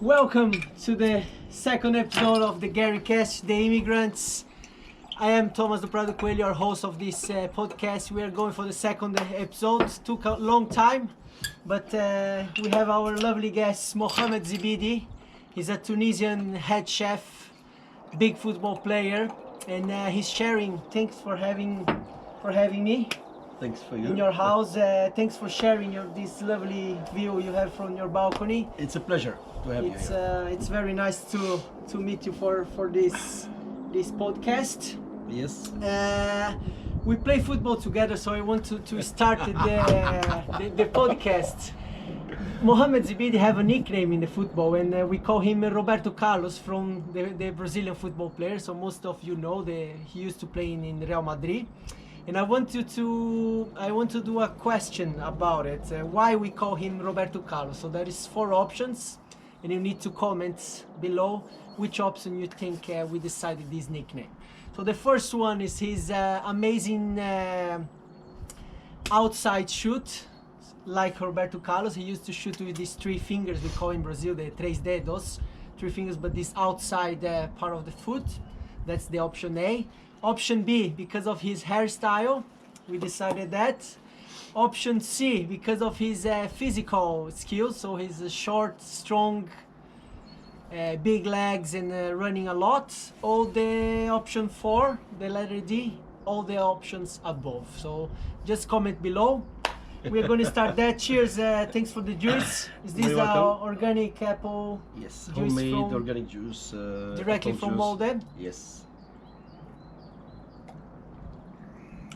Welcome to the second episode of the GUERICAST, the Immigrants. I am Tomas, the Prado Coelho, your host of this podcast. We are going for the second episode. Took a long time, but we have our lovely guest, Mohamed Zbidi. He's a Tunisian head chef, big football player, and he's sharing. Thanks for having me. Thanks for you. In your house. Thanks for sharing this lovely view you have from your balcony. It's a pleasure to have you here. It's very nice to meet you for this podcast. Yes. We play football together, so I want to start the podcast. Mohamed Zbidi have a nickname in the football, and we call him Roberto Carlos from the Brazilian football player. So most of you know he used to play in Real Madrid. And I want to do a question about it. Why we call him Roberto Carlos? So there is 4 options, and you need to comment below which option you think we decided this nickname. So the first one is his amazing outside shoot, like Roberto Carlos. He used to shoot with these 3 fingers. We call in Brazil the tres dedos, 3 fingers, but this outside part of the foot. That's the option A. Option B, because of his hairstyle, we decided that. Option C, because of his physical skills, so he's short, strong, big legs, and running a lot. All the option 4, the letter D, all the options above. So just comment below. We're going to start that. Cheers. Thanks for the juice. Is this organic apple Yes, juice homemade organic juice. directly from Mohamed? Yes.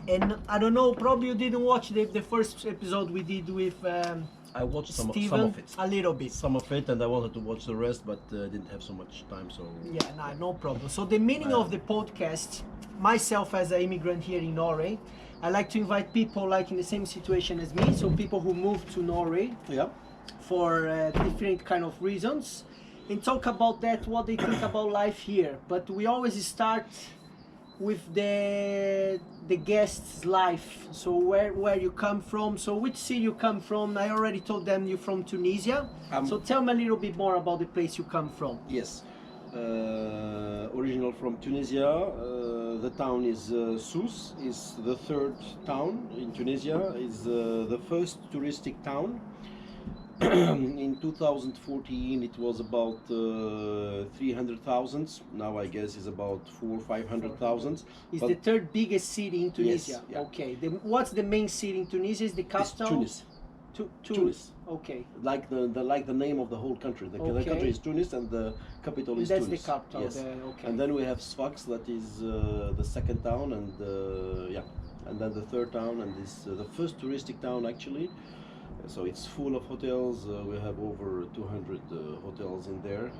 And I don't know, probably you didn't watch the first episode we did with I watched some of it. a little bit. Some of it, and I wanted to watch the rest, but didn't have so much time, so... Yeah, no problem. So the meaning of the podcast, myself as an immigrant here in Norway, I like to invite people like in the same situation as me, so people who moved to Norway for different kind of reasons, and talk about that, what they think about life here. But we always start with the guest's life. So where you come from, so which city you come from. I already told them you're from Tunisia, so tell me a little bit more about the place you come from. Yes. Original from Tunisia. The town is Sousse, is the 3rd town in Tunisia, is the first touristic town. In 2014 it was about 300,000. Now I guess it's about 400,000 or 500,000. It's the 3rd biggest city in Tunisia. Yes, yeah. Okay. What's the main city in Tunisia? Is the capital? Tunis. Tunis. Okay. Like the name of the whole country. The country is Tunis, and the capital is That's Tunis. the capital. Yes. Okay. And then we have Sfax, that is the 2nd town, and and then the 3rd town, and this the first touristic town actually. So it's full of hotels. We have over 200 hotels in there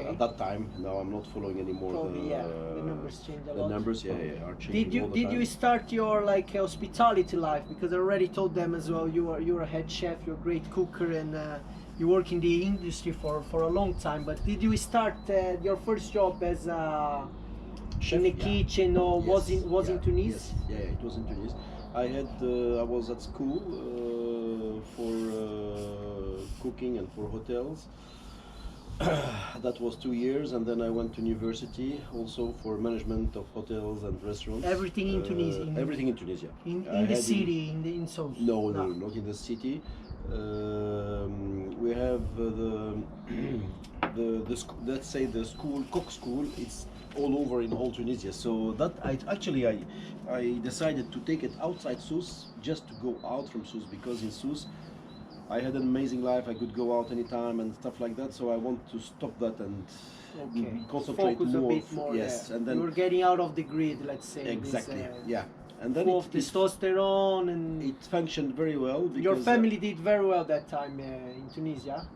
at that time. Now I'm not following anymore. Probably, the numbers change a lot. The numbers, are changing all the time. Did you start your hospitality life? Because I already told them as well. You're a head chef. You're a great cooker, and you work in the industry for a long time. But did you start your first job as a chef in the kitchen, or was in Tunis? Yes, it was in Tunis. I was at school for cooking and for hotels. That was 2 years, and then I went to university also for management of hotels and restaurants. Everything in Tunisia? Everything in Tunisia. In the city, in Sousse? No, not in the city. We have let's say the cook school. It's all over in whole Tunisia. So that I decided to take it outside Sousse, just to go out from Sousse, because in Sousse I had an amazing life. I could go out anytime and stuff like that. So I want to stop that and concentrate focus more. A bit more. Yes, yeah. and then you're getting out of the grid, let's say. Exactly. And then testosterone, and it functioned very well. Because, your family did very well that time in Tunisia.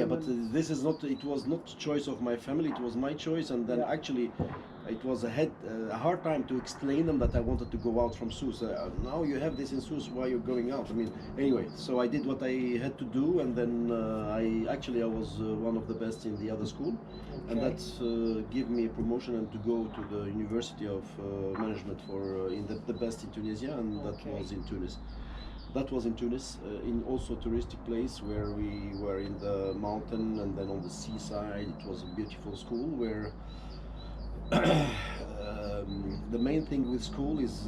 But this is not. It was not choice of my family. It was my choice, and then actually, it was a hard time to explain them that I wanted to go out from Sousse. Now you have this in Sousse. Why you're going out? I mean, anyway. So I did what I had to do, and then I was one of the best in the other school, and that gave me a promotion and to go to the University of Management for in the best in Tunisia, and that was in Tunis. That was in Tunis, in also touristic place where we were in the mountain and then on the seaside. It was a beautiful school where the main thing with school is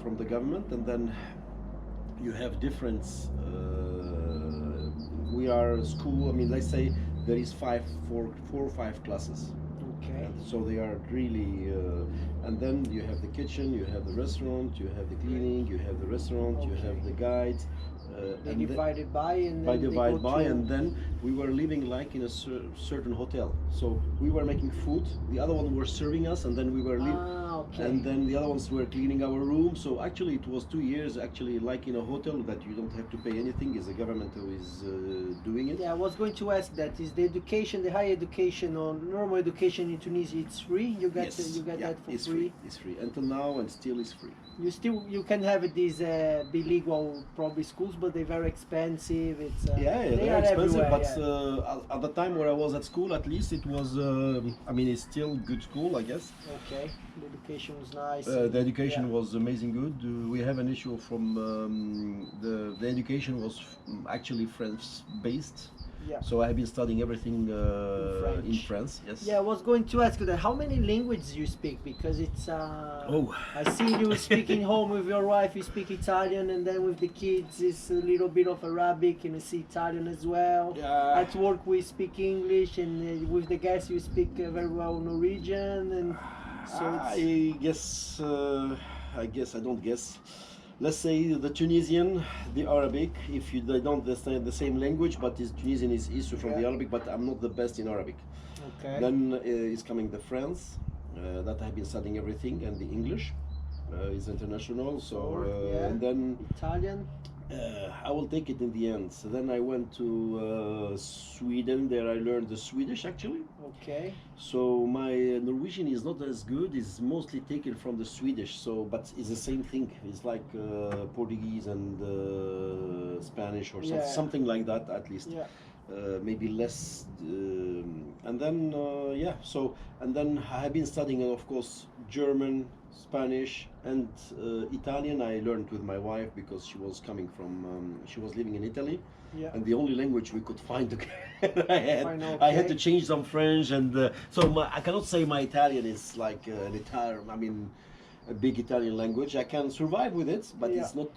from the government, and then you have different. We are a school. I mean, let's say there is four or five classes. Okay. And so they are really, and then you have the kitchen, you have the restaurant, you have the cleaning, you have the restaurant, you have the guides. They and divide it by and by then they divide go by, through- and then we were living like in a certain hotel. So we were making food, the other one were serving us, and then we were living. okay. And then the other ones were cleaning our room. So actually, it was 2 years actually like in a hotel that you don't have to pay anything. It's the government who is doing it. Yeah, I was going to ask that. Is the education, the higher education or normal education in Tunisia, it's free? You get Yeah, that for it's free? It's free until now, and still is free. You can have these bilingual probably schools, but they're very expensive. It's They're are expensive, everywhere, but yeah. at the time where I was at school, at least it was. I mean, it's still good school, I guess. Okay, the education was nice. The education yeah. was amazing good. We have an issue from the education was actually French based. Yeah. So I have been studying everything in French. France. Yes. Yeah, I was going to ask you that. How many languages you speak? Because it's. I see you speaking home with your wife. You speak Italian, and then with the kids, it's a little bit of Arabic, and you see Italian as well. Yeah. At work, we speak English, and with the guests, you speak very well Norwegian, and so. It's, I guess I don't guess. Let's say the Tunisian, the Arabic. If they don't understand the same language, but Tunisian is issue from the Arabic. But I'm not the best in Arabic. Okay. Then is coming the France, that I have been studying everything, and the English is international. So and then Italian. I will take it in the end. So then I went to Sweden. There I learned the Swedish actually. Okay. So my Norwegian is not as good. It's mostly taken from the Swedish. So, but it's the same thing. It's like Portuguese and Spanish or something like that at least. Yeah. Maybe less. And then So and then I have been studying, of course, German, Spanish, and Italian. I learned with my wife because she was coming from. She was living in Italy. Yeah. And the only language we could find together, I had to change some French, and I cannot say my Italian is like an Italian. I mean, a big Italian language. I can survive with it, but it's not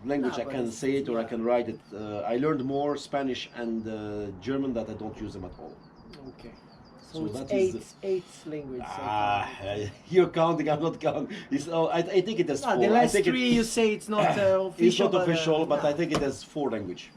language I can say it or I can write it. I learned more Spanish and German that I don't use them at all. Okay. So it's that eight languages. You're counting. I'm not counting. I think it has four. The last three you say it's not official. It's not official, but I think it has 4 language.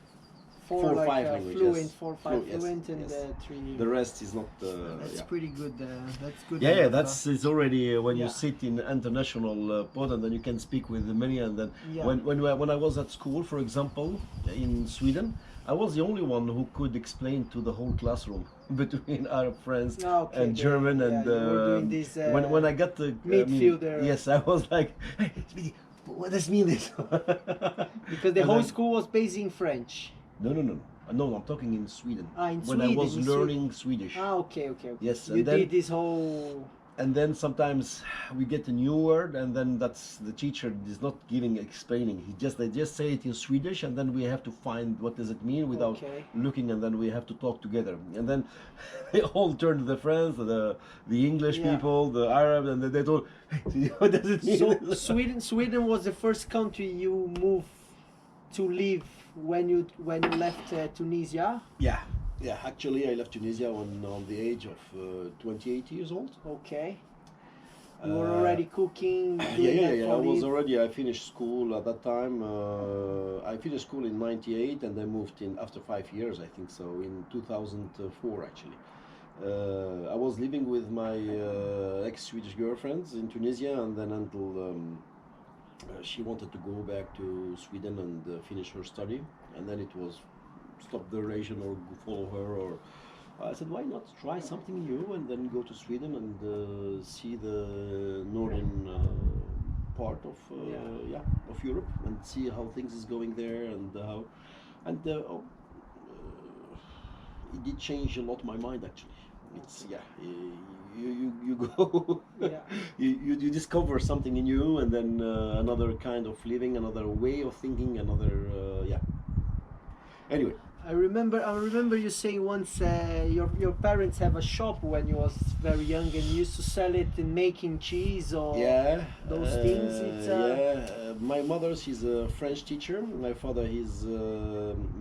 Four or five languages. Fluent, 4 or 5 yes, fluent, and yes. 3. The rest is not. That's pretty good. That's good. Yeah, that's it's already when you Yeah. sit in international pod, and then you can speak with many. And then Yeah. when I was at school, for example, in Sweden, I was the only one who could explain to the whole classroom between Arab friends and German. And you were doing this, when I got the midfielder. yes, I was like, hey, Zbidi, what does mean this? Because the whole school was based in French. No, I'm talking in Sweden. In when Sweden, I was learning Swedish. Okay. Yes, you did this whole. And then sometimes we get a new word, and then that's the teacher is not explaining. They just say it in Swedish, and then we have to find what does it mean without looking, and then we have to talk together. And then they all turn to the French, the English people, the Arab, and they told, hey, what does it mean? So Sweden was the first country you moved to live when you left Tunisia. Yeah, actually I left Tunisia on the age of 28 years old. Okay. You were already cooking? I finished school at that time. I finished school in 98 and I moved in after 5 years, I think so, in 2004 actually. I was living with my ex-Swedish girlfriends in Tunisia, and then until she wanted to go back to Sweden and finish her study, and then it was stop the relation or follow her, or I said why not try something new and then go to Sweden and see the northern part of of Europe and see how things is going there, and it did change a lot my mind actually. it's yeah, you go, Yeah. you discover something in you, and then another kind of living, another way of thinking, another yeah. Anyway, I remember you saying once your parents have a shop when you was very young and you used to sell it in making cheese or yeah, those things. It's yeah. My mother, she's a French teacher. My father, he's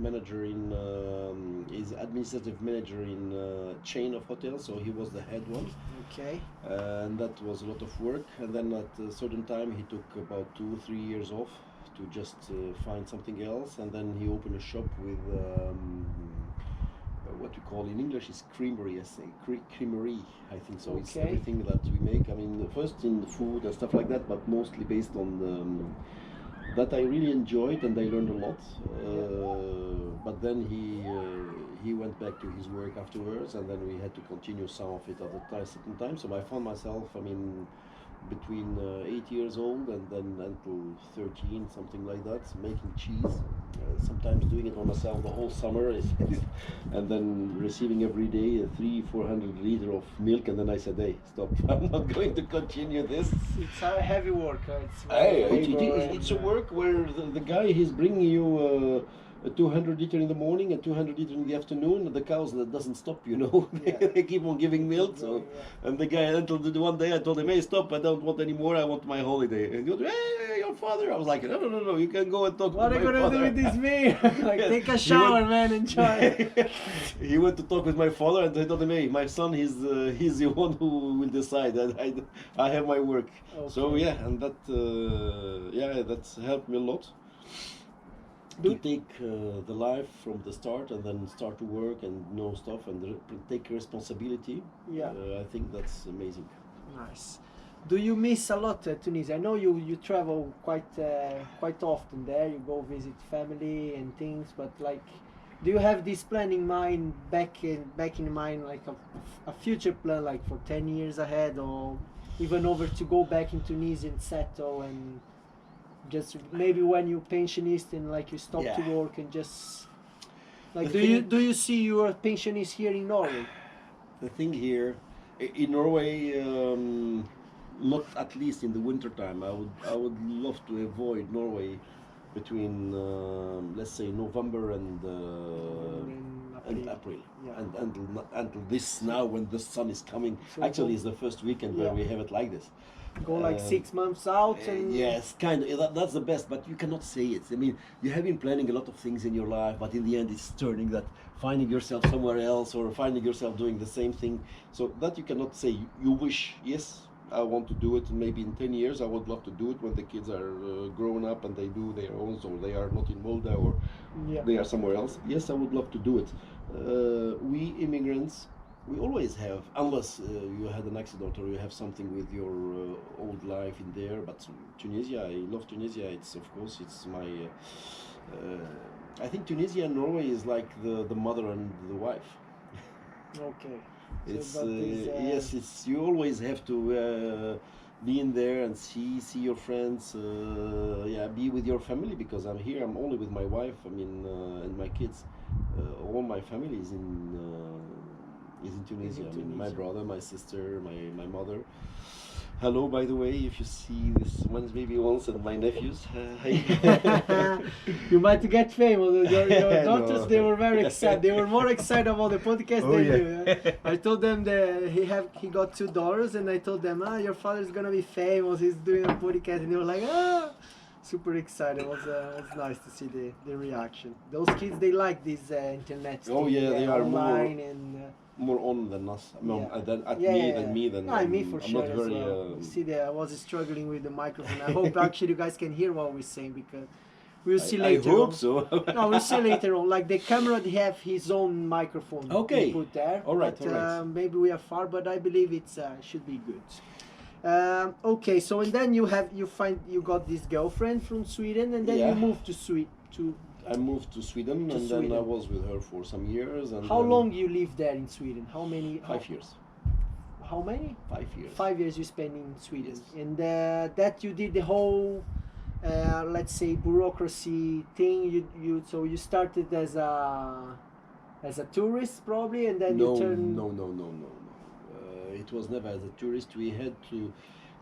manager in, he's administrative manager in a chain of hotels, so he was the head one. okay. And that was a lot of work. And then at a certain time, he took about 2 or 3 years off to just find something else, and then he opened a shop with what we call in English is creamery, I say creamery. I think so. It's Okay. everything that we make. I mean, first in the food and stuff like that, but mostly based on that I really enjoyed and I learned a lot. But then he went back to his work afterwards, and then we had to continue some of it at a certain time. So I found myself, I mean, between 8 years old and then until 13, something like that, making cheese. Sometimes doing it on myself the whole summer, and then receiving every day 300-400 liters of milk, and then I said, "Hey, stop! I'm not going to continue this." It's a heavy work. Hey, labor it's a and, work where the guy he's bringing you a 200 liter in the morning and 200 liter in the afternoon. The cows that doesn't stop, you know. Yeah. They keep on giving milk. So, and the guy until the one day I told him, "Hey, stop! I don't want any more. I want my holiday." And he goes, "Hey, your father." I was like, "No. You can go and talk What to are my you gonna father." do with this meal? Like, Yes. take a He shower, went- man, enjoy. He went to talk with my father, and I told him, "Hey, my son, he's the one who will decide. I have my work." So Okay. yeah, and that yeah, that's helped me a lot to take the life from the start and then start to work and know stuff and take responsibility. Yeah. I think that's amazing. Nice. Do you miss a lot Tunisia? I know you travel quite often there. You go visit family and things, but like, do you have this plan in mind back in mind, like a future plan, like for 10 years ahead, or even over to go back in Tunisia and settle and just maybe when you're pensionist and like you stop to Yeah. work and just like The do thing- you see your pensionist here in Norway? The thing here in Norway, not at least in the winter time. I would love to avoid Norway between let's say November and April, Yeah. and until this now when the sun is coming. So Actually, go- it's the first weekend Yeah. where we have it like this. Go like Um, 6 months out and Yes, kind of. That's the best, but you cannot say it. I mean, you have been planning a lot of things in your life, but in the end, it's turning that finding yourself somewhere else or finding yourself doing the same thing. So that you cannot say. You wish, yes, I want to do it. Maybe in 10 years, I would love to do it when the kids are grown up and they do their own, so they are not in Molde or yeah. they are somewhere else. Yes, I would love to do it. We immigrants, we always have, unless you had an accident or you have something with your old life in there. But Tunisia, I love Tunisia. It's of course it's my. I think Tunisia and Norway is like the mother and the wife. Okay. So It's that is, yes, it's you always have to be in there and see your friends. Yeah, be with your family because I'm here. I'm only with my wife. I mean, and my kids. All my family is in Tunisia. I mean, my Tunisia. brother, my sister, my mother. Hello, by the way, if you see this one's maybe once and my nephews. Hey. You might get famous. Your No. daughters, they were very excited. They were more excited about the podcast Oh, than yeah. you. I told them that he got 2 daughters, and I told them, your father's gonna be famous. He's doing a podcast, and they were like, super excited. It was nice to see the reaction. Those kids, they like this internet. Oh, thing, yeah, they are online and. More on than us. No, Yeah. than me than No, me for I'm sure not as very. well. You see that I was struggling with the microphone. I hope actually you guys can hear what we're saying because we'll see I later hope on. so. No, we'll see later on. Like the camera, they have his own microphone Okay. input there. All right, But, all right. maybe we are far, but I believe it's should be good. Okay, so and then you got this girlfriend from Sweden, and then Yeah. you moved to Sweden. I moved to Sweden, To and then I Sweden. was with her for some years. And How then long you lived there in Sweden? How many? 5 years. How many? 5 years. 5 years you spent in Sweden, Yes. and that you did the whole, let's say, bureaucracy thing. So you started as a as a tourist probably, and then No, you turn. no, no, no, no, no. It was never as a tourist. We had to,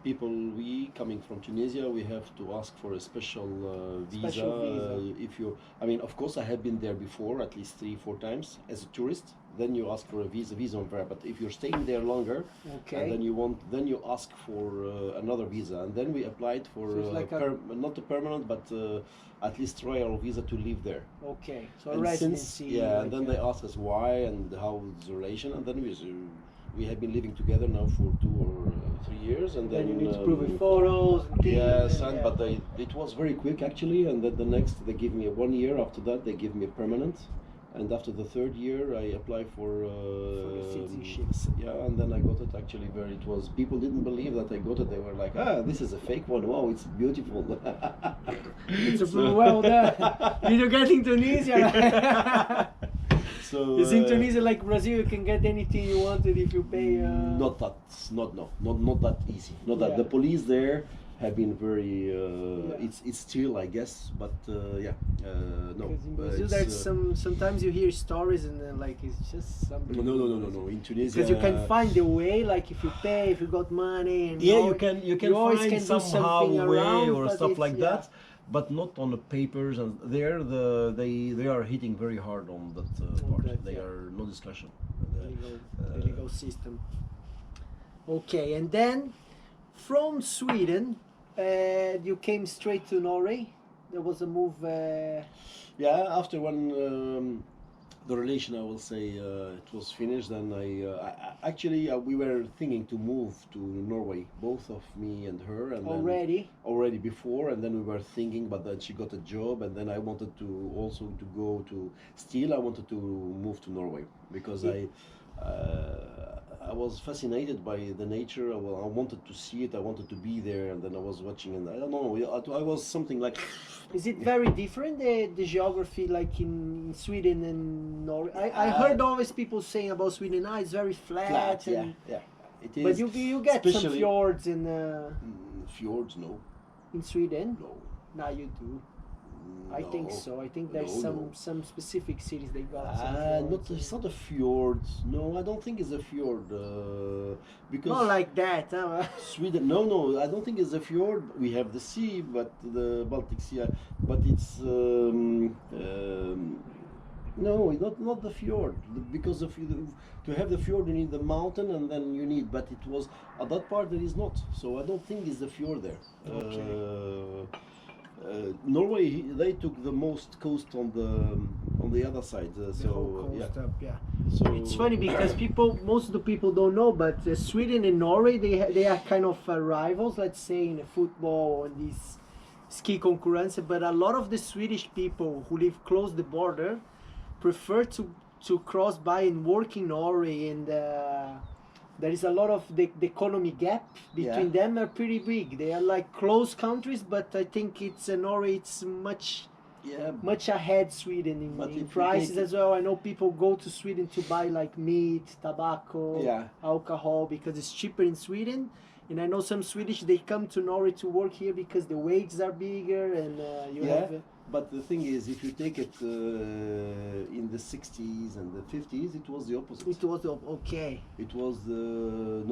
people, we coming from Tunisia, we have to ask for a special visa. Special visa. If you, I mean, of course, I have been there before, at least 3, 4 times as a tourist. Then you ask for a visa on there. But if you're staying there longer, Okay. and then you ask for another visa. And then we applied for So it's like not a permanent, but at least royal visa to live there. Okay, so a And residency. yeah, and like, then they asked us why and how is the relation, and then we have been living together now for 2 or 3 years, and then then you need to prove with photos. And things, yes, and, but it was very quick actually, and then the next they give me 1 year. After that, they give me a permanent, and after the 3rd year, I apply for the citizenship. Yeah, and then I got it actually. Where it was, people didn't believe that I got it. They were like, this is a fake one. Wow, it's beautiful. It's well done. You're getting Tunisia. So It's in Tunisia like Brazil. You can get anything you wanted if you pay. Not that easy. Not that Yeah. the police there have been very. Yeah. It's still, I guess, but yeah, no. Because in Brazil, it's, there's sometimes you hear stories and then like it's just something. No. In Tunisia, Because you can find a way, like if you pay, if you got money, and Yeah, all, you can always find can do somehow something a way around, or but stuff it's- like yeah. that, but not on the papers. And there, they are hitting very hard on that part. that, They yeah. are no discussion. The legal system. Okay, and then from Sweden, you came straight to Norway. There was a move. Yeah, after when the relation, I will say, it was finished, then actually we were thinking to move to Norway, both of me and her, and then already before, and then we were thinking, but then she got a job, and then I wanted to also to go to. Still, I wanted to move to Norway because I was fascinated by the nature. I wanted to see it. I wanted to be there, and then I was watching, and I don't know. I was something like. Is it very different the geography like in Sweden and Norway? I heard always people saying about Sweden. It's very flat. Yeah, And, yeah. It is. but you get some especially- fjords in Fjords, no, in Sweden. no. Now you do. I think No. so. I think there's No. some specific cities they got. some Not fjords. it's not a fjord. No, I don't think it's a fjord. Because Not like that. Huh? Sweden. No, I don't think it's a fjord. We have the sea, but the Baltic Sea. But it's no, it's not the fjord. Because to have the fjord, you need the mountain, and then you need. But it was at that part there is not. So I don't think it's the fjord there. Okay. Norway, they took the most coast on the other side. The So whole yeah. coast up, yeah. So It's funny because most of the people don't know, but Sweden and Norway they are kind of rivals. Let's say in football and these ski concurrence. But a lot of the Swedish people who live close the border prefer to cross by and work in Norway, and there is a lot of the economy gap between Yeah. them are pretty big. They are like close countries, but I think it's Norway. It's much ahead Sweden But in if you prices take- as well. I know people go to Sweden to buy like meat, tobacco, Yeah. alcohol because it's cheaper in Sweden. And I know some Swedish they come to Norway to work here because the wages are bigger and you Yeah. have. But the thing is, if you take it in the 60s and the 50s, it was the opposite. It was okay. It was the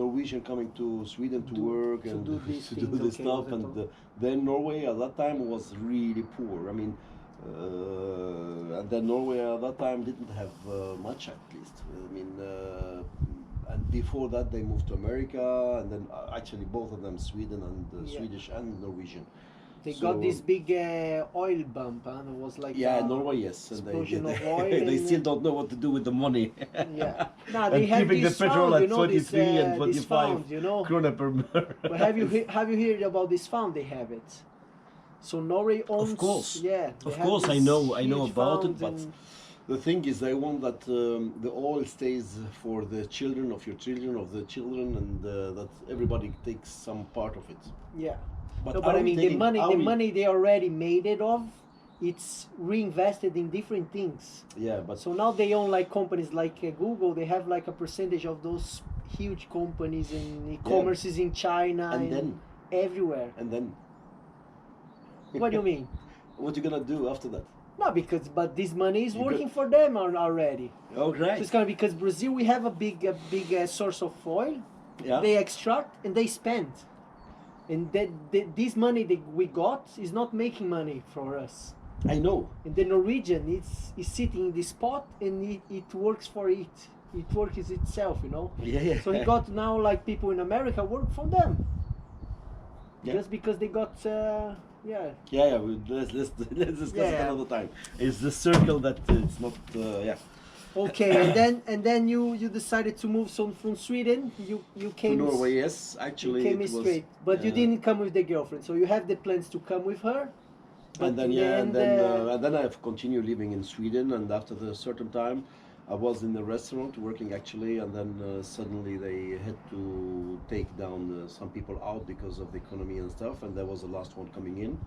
Norwegian coming to Sweden to work to and do these to do things, this okay, stuff, was it and all? then Norway at that time was really poor. I mean, and then Norway at that time didn't have much, at least. I mean, and before that they moved to America, and then actually both of them, Sweden and Yeah. Swedish and Norwegian. They So- got this big oil bump, huh? It was like Yeah, Norway, yes, and explosion of they, oil they and, still don't know what to do with the money. yeah. Now they And have keeping the this petrol fund, at you know, 23 and this 25 fund, you know. krona per barrel. But have you heard about this fund? They have it. So Norway owns. course. Yeah. they Of have course, I this know huge about it, fund but and- the thing is, they want that the oil stays for the children of your children, of the children, and that everybody takes some part of it. yeah. But, No, but are I we mean taking- the are we- money they already made it of, it's reinvested in different things. Yeah, but So now they own like companies like Google. They have like a percentage of those huge companies in e-commerce is in China and then everywhere. and then What do you mean? what you gonna do after that? No, but this money is You working for them already. Oh, So great. it's kind of because Brazil, we have a big source of oil. Yeah. They extract and they spend, and this money that we got is not making money for us. I know. And the Norwegian is sitting in this spot and it works for it. It works itself, you know. Yeah. So he got now like people in America work for them. Yeah. Just because they got Yeah. Let's discuss it Yeah. another time. It's the circle that it's not. Yeah. Okay, and then you decided to move from Sweden. You To came Norway, yes. Actually, you came it was. straight, but you didn't come with the girlfriend. So you have the plans to come with her. But And then in the end, and then I've continued living in Sweden. And after the certain time, I was in the restaurant working actually, and then suddenly they had to take down some people out because of the economy and stuff. And there was the last one coming in,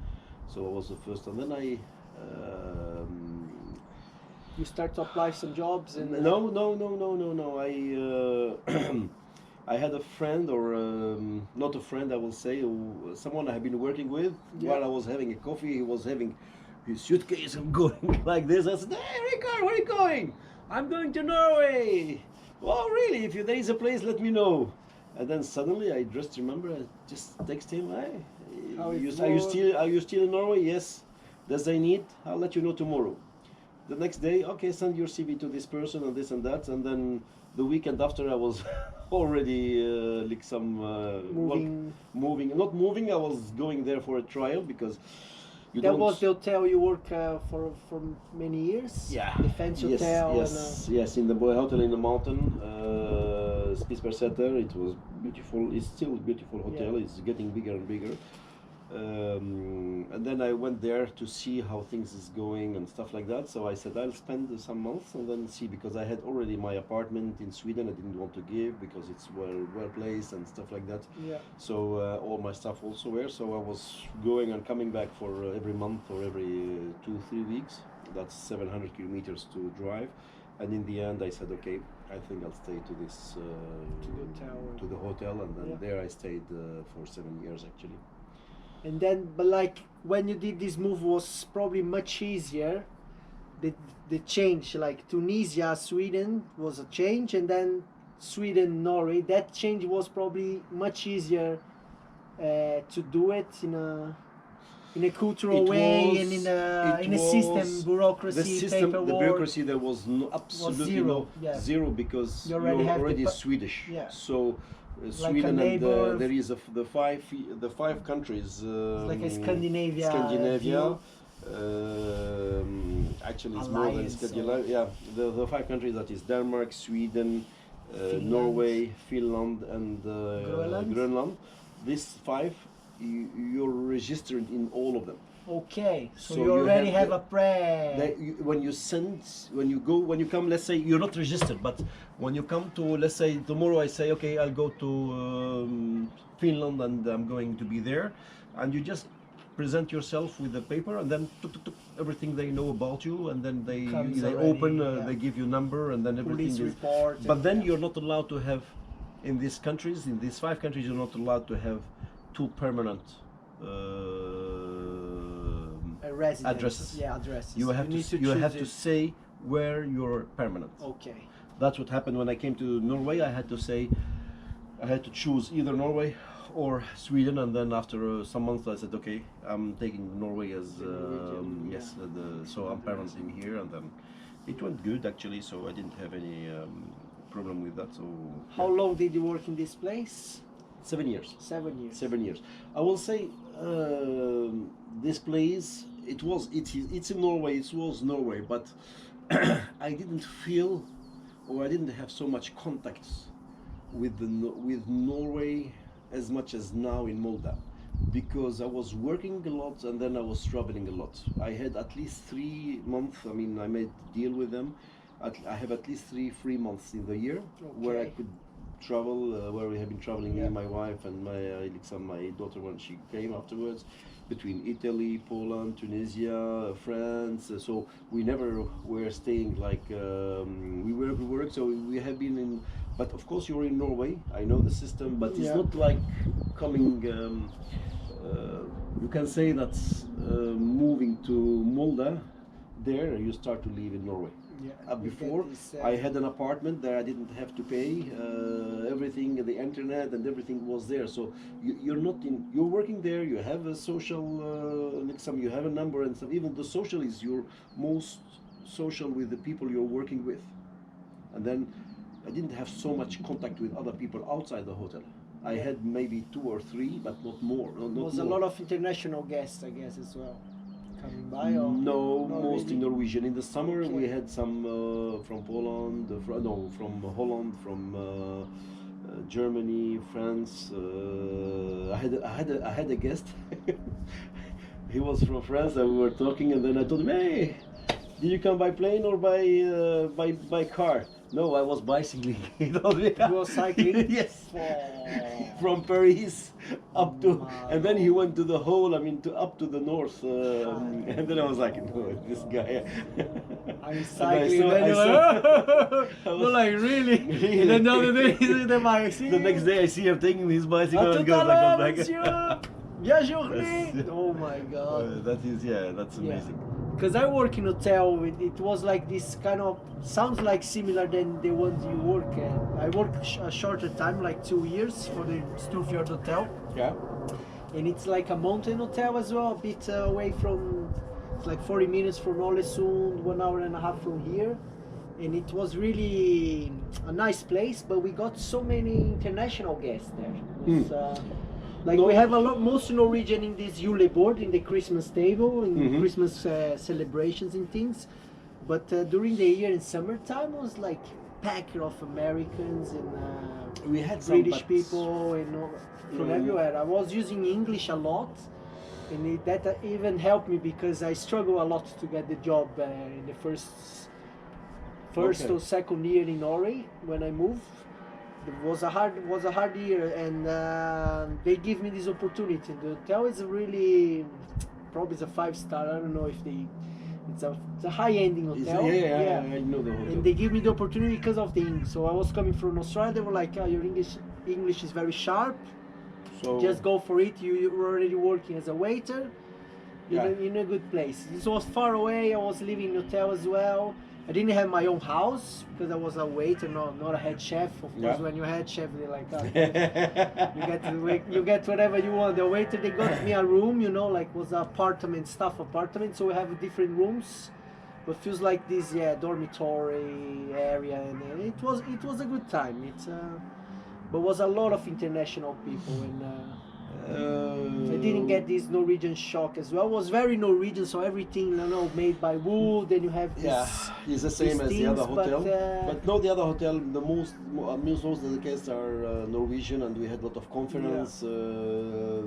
so I was the first. And then I. you start to apply some jobs and No. I had a friend, or not a friend, I will say, someone I have been working with. Yeah. While I was having a coffee, he was having his suitcase and going like this. I said, "Hey, Ricard, where are you going?" "I'm going to Norway." "Oh, really? If there is a place, let me know." And then suddenly, I just remember, I just text him, "Hey, How it are you still in Norway?" "Yes." "Does I need? I'll let you know tomorrow." The next day, "Okay, send your CV to this person and this and that." And then the weekend after, I was already like some moving. not moving. I was going there for a trial because you That don't. was the hotel you work for many years. Yeah. The fancy Yes, hotel. yes, yes. In the boy hotel in the mountain, Spitsbergseter. It was beautiful. It's still a beautiful hotel. Yeah. It's getting bigger and bigger. And then I went there to see how things is going and stuff like that. So I said I'll spend some months and then see, because I had already my apartment in Sweden. I didn't want to give because it's well placed and stuff like that. Yeah. So all my stuff also there. So I was going and coming back for every month or every 2-3 weeks. That's 700 kilometers to drive. And in the end, I said, okay, I think I'll stay to this to the hotel, and then there I stayed for 7 years actually. And then, but like when you did this move, was probably much easier. The change, like Tunisia, Sweden was a change, and then Sweden, Norway. That change was probably much easier to do it in a cultural way and in a system, bureaucracy, paperwork. The bureaucracy there was absolutely zero, zero, because you you're have already Swedish. Yeah. So Like Sweden a and neighbor. there is the five countries. It's like a Scandinavia. Scandinavia. Actually, it's more than Alliance, Scandinavia. Yeah, the five countries, that is Denmark, Sweden, Finland. Norway, Finland, and Grönland. These five, you're registered in all of them. Okay, so So you you already have have a when you come, let's say you're not registered, but when you come to, let's say tomorrow I say, okay, I'll go to Finland and I'm going to be there, and you just present yourself with the paper, and then everything they know about you, and then they already, open, yeah. they give you number, and then everything police is. report. But then you're not allowed to have, in these countries, in these five countries, you're not allowed to have two permanent addresses. Yeah, addresses. You have need you have choose to it. say where you're permanent. Okay. That's what happened when I came to Norway. I had to say, I had to choose either Norway or Sweden, and then after some months I said, okay, I'm taking Norway as yes, so I'm permanent in here, and then it went good actually. So I didn't have any problem with that. So How long did you work in this place? 7 years. 7 years. 7 years. I will say this place, it's in Norway. It was Norway, but I didn't feel, or I didn't have so much contacts with Norway as much as now in Malta, because I was working a lot and then I was traveling a lot. I had at least 3 months. I mean, I made a deal with them. I have at least three free months in the year where I could travel, where we have been traveling, me, my wife, and my daughter when she came afterwards, between Italy, Poland, Tunisia, France. So we never were staying like we were at work. So we have been in. But of course, you're in Norway. I know the system, but it's not like coming. You can say that moving to Malta there, you start to live in Norway. Yeah. Before, This, I had an apartment there. I didn't have to pay everything, the internet and everything was there. So you're not in. You're working there. You have a social, like some. You have a number and stuff. Even the social is your most social with the people you're working with. And then I didn't have so much contact with other people outside the hotel. I had maybe 2 or 3, but not more. Not was a more. lot of international guests, I guess, as well, coming by. Or No, not mostly really? Norwegian. In the summer, Okay. we had some from Poland, from Holland, from Germany, France. I had a guest. He was from France, and we were talking, and then I told him, "Hey, did you come by plane or by car?" No, I was bicycling. He told me. You were cycling? Yes. Oh. From Paris up to, My and then he went to the whole. I mean, to up to the north, and then I was like, "No, this guy." I'm And cycling, I then you're I like, was- like, really? Really? And then the other day, he's with the bike. The next day, I see him taking his bicycle À and tout à goes l'heure, back. monsieur! Bien journée! Yes. Oh my god. That is, yeah, that's amazing. Because I work in hotel, it was like this kind of, sounds like similar than the ones you work at. I worked a shorter time, like 2 years for the Stufjord Hotel. Yeah. And it's like a mountain hotel as well, a bit away from, it's like 40 minutes from Ålesund, 1 hour and a half from here. And it was really a nice place, but we got so many international guests there. It was, like we have a lot, most Norwegian in this Yule board, in the Christmas table, in Christmas celebrations and things. But during the year in summertime, it was like packed of Americans and We had some, British but- people and from everywhere. I was using English a lot, and that even helped me because I struggle a lot to get the job in the first Okay. or second year in Norway when I moved. It was a hard year, and they give me this opportunity. The hotel is really probably it's a 5-star. I don't know if it's a high-ending hotel. Yeah, I know the hotel. And they give me the opportunity because of the English. So I was coming from Australia. They were like, "Oh, your English is very sharp. So Just go for it. You're already working as a waiter. You're Yeah. in a good place." This was far away. I was living in a hotel as well. I didn't have my own house because I was a waiter, not a head chef. Of course, Yeah. when you're head chef, they're like, "Oh, you get whatever you want." The waiter, they got me a room, like was an apartment, staff apartment. So we have different rooms, but feels like this, dormitory area, and it was a good time. But was a lot of international people, and I didn't get this Norwegian shock as well. It was very Norwegian, so everything made by wood. Then you have this. Yeah, it's the same as the things, other hotel. but, But no, the other hotel, most of the guests are Norwegian, and we had a lot of conference.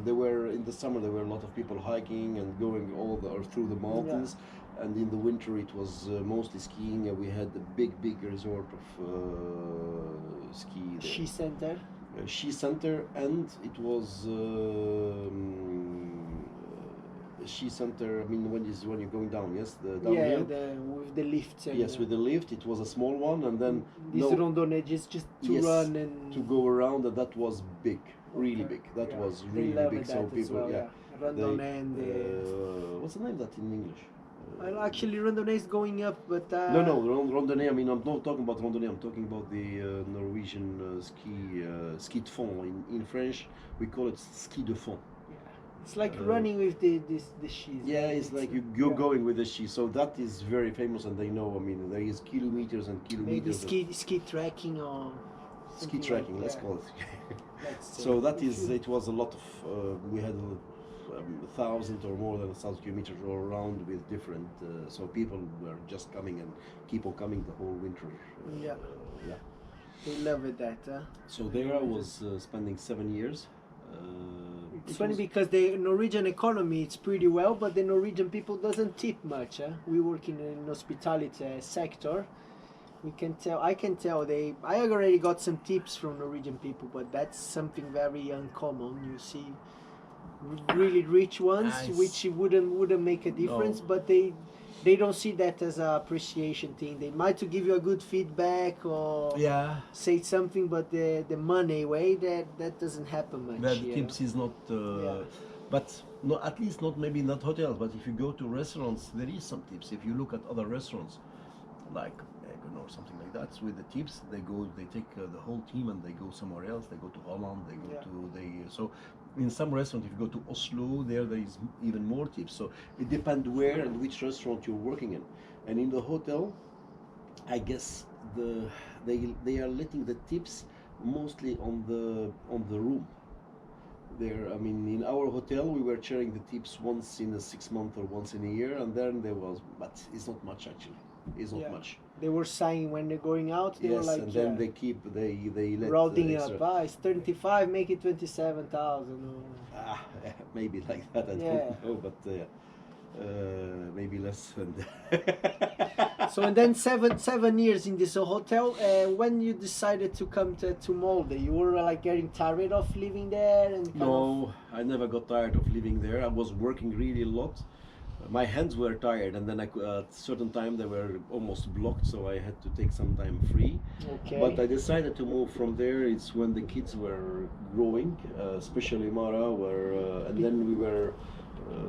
There were in the summer there were a lot of people hiking and going or through the mountains, and in the winter it was mostly skiing. And we had a big resort of ski there. Ski center. Ski center, and it was ski center. I mean, when you're going down, yes, the downhill. With the lifts. And, Yes, with the lift. It was a small one, and then this rondonnée just to Yes, run and to go around, and that was big, really big. That was they really love big. that So as people, well, randonnée and what's the name of that in English? actually randonnée is going up, but No, randonnée. I mean, I'm not talking about randonnée. I'm talking about the Norwegian ski de fond. In French, we call it ski de fond. it's like running with the skis. Yeah, it's like you're going with the ski. So that is very famous, and they know. I mean, there is kilometers and Maybe kilometers. ski tracking or Ski something tracking, like let's that. call it. Let's So say. that is, it was a lot of, we had 1,000 or more than 1,000 kilometers all around with different, so people were just coming and keep on coming the whole winter. Yeah. Yeah. They love it that. So there I was spending 7 years. It's funny because the Norwegian economy it's pretty well, but the Norwegian people doesn't tip much. We work in hospitality sector. We can tell. I can tell I already got some tips from Norwegian people, but that's something very uncommon. You see, really rich ones, Nice. which wouldn't make a difference, but they don't see that as an appreciation thing. They might to give you a good feedback or say something, but the money way that doesn't happen much. That here. tips is not. But no, at least not maybe not hotels. But if you go to restaurants, there is some tips. If you look at other restaurants, like Egon or something like that, with the tips, they take the whole team and they go somewhere else. They go to Holland. They go to so. In some restaurant, if you go to Oslo, there is even more tips. So it depends where and which restaurant you're working in. And in the hotel, I guess they are letting the tips mostly on the room. There, I mean, in our hotel we were sharing the tips once in a 6 month or once in a year, and then there was, but it's not much actually. It's not much. They were saying when they're going out, they were like, and then they let routing extra. advice 35, make it 27,000. Maybe like that. I don't know, but maybe less. So and then seven years in this hotel. When you decided to come to Molde, you were like getting tired of living there and no, I never got tired of living there. I was working really a lot. My hands were tired, and then at a certain time they were almost blocked, so I had to take some time free. Okay. But I decided to move from there. It's when the kids were growing, especially Mara, and then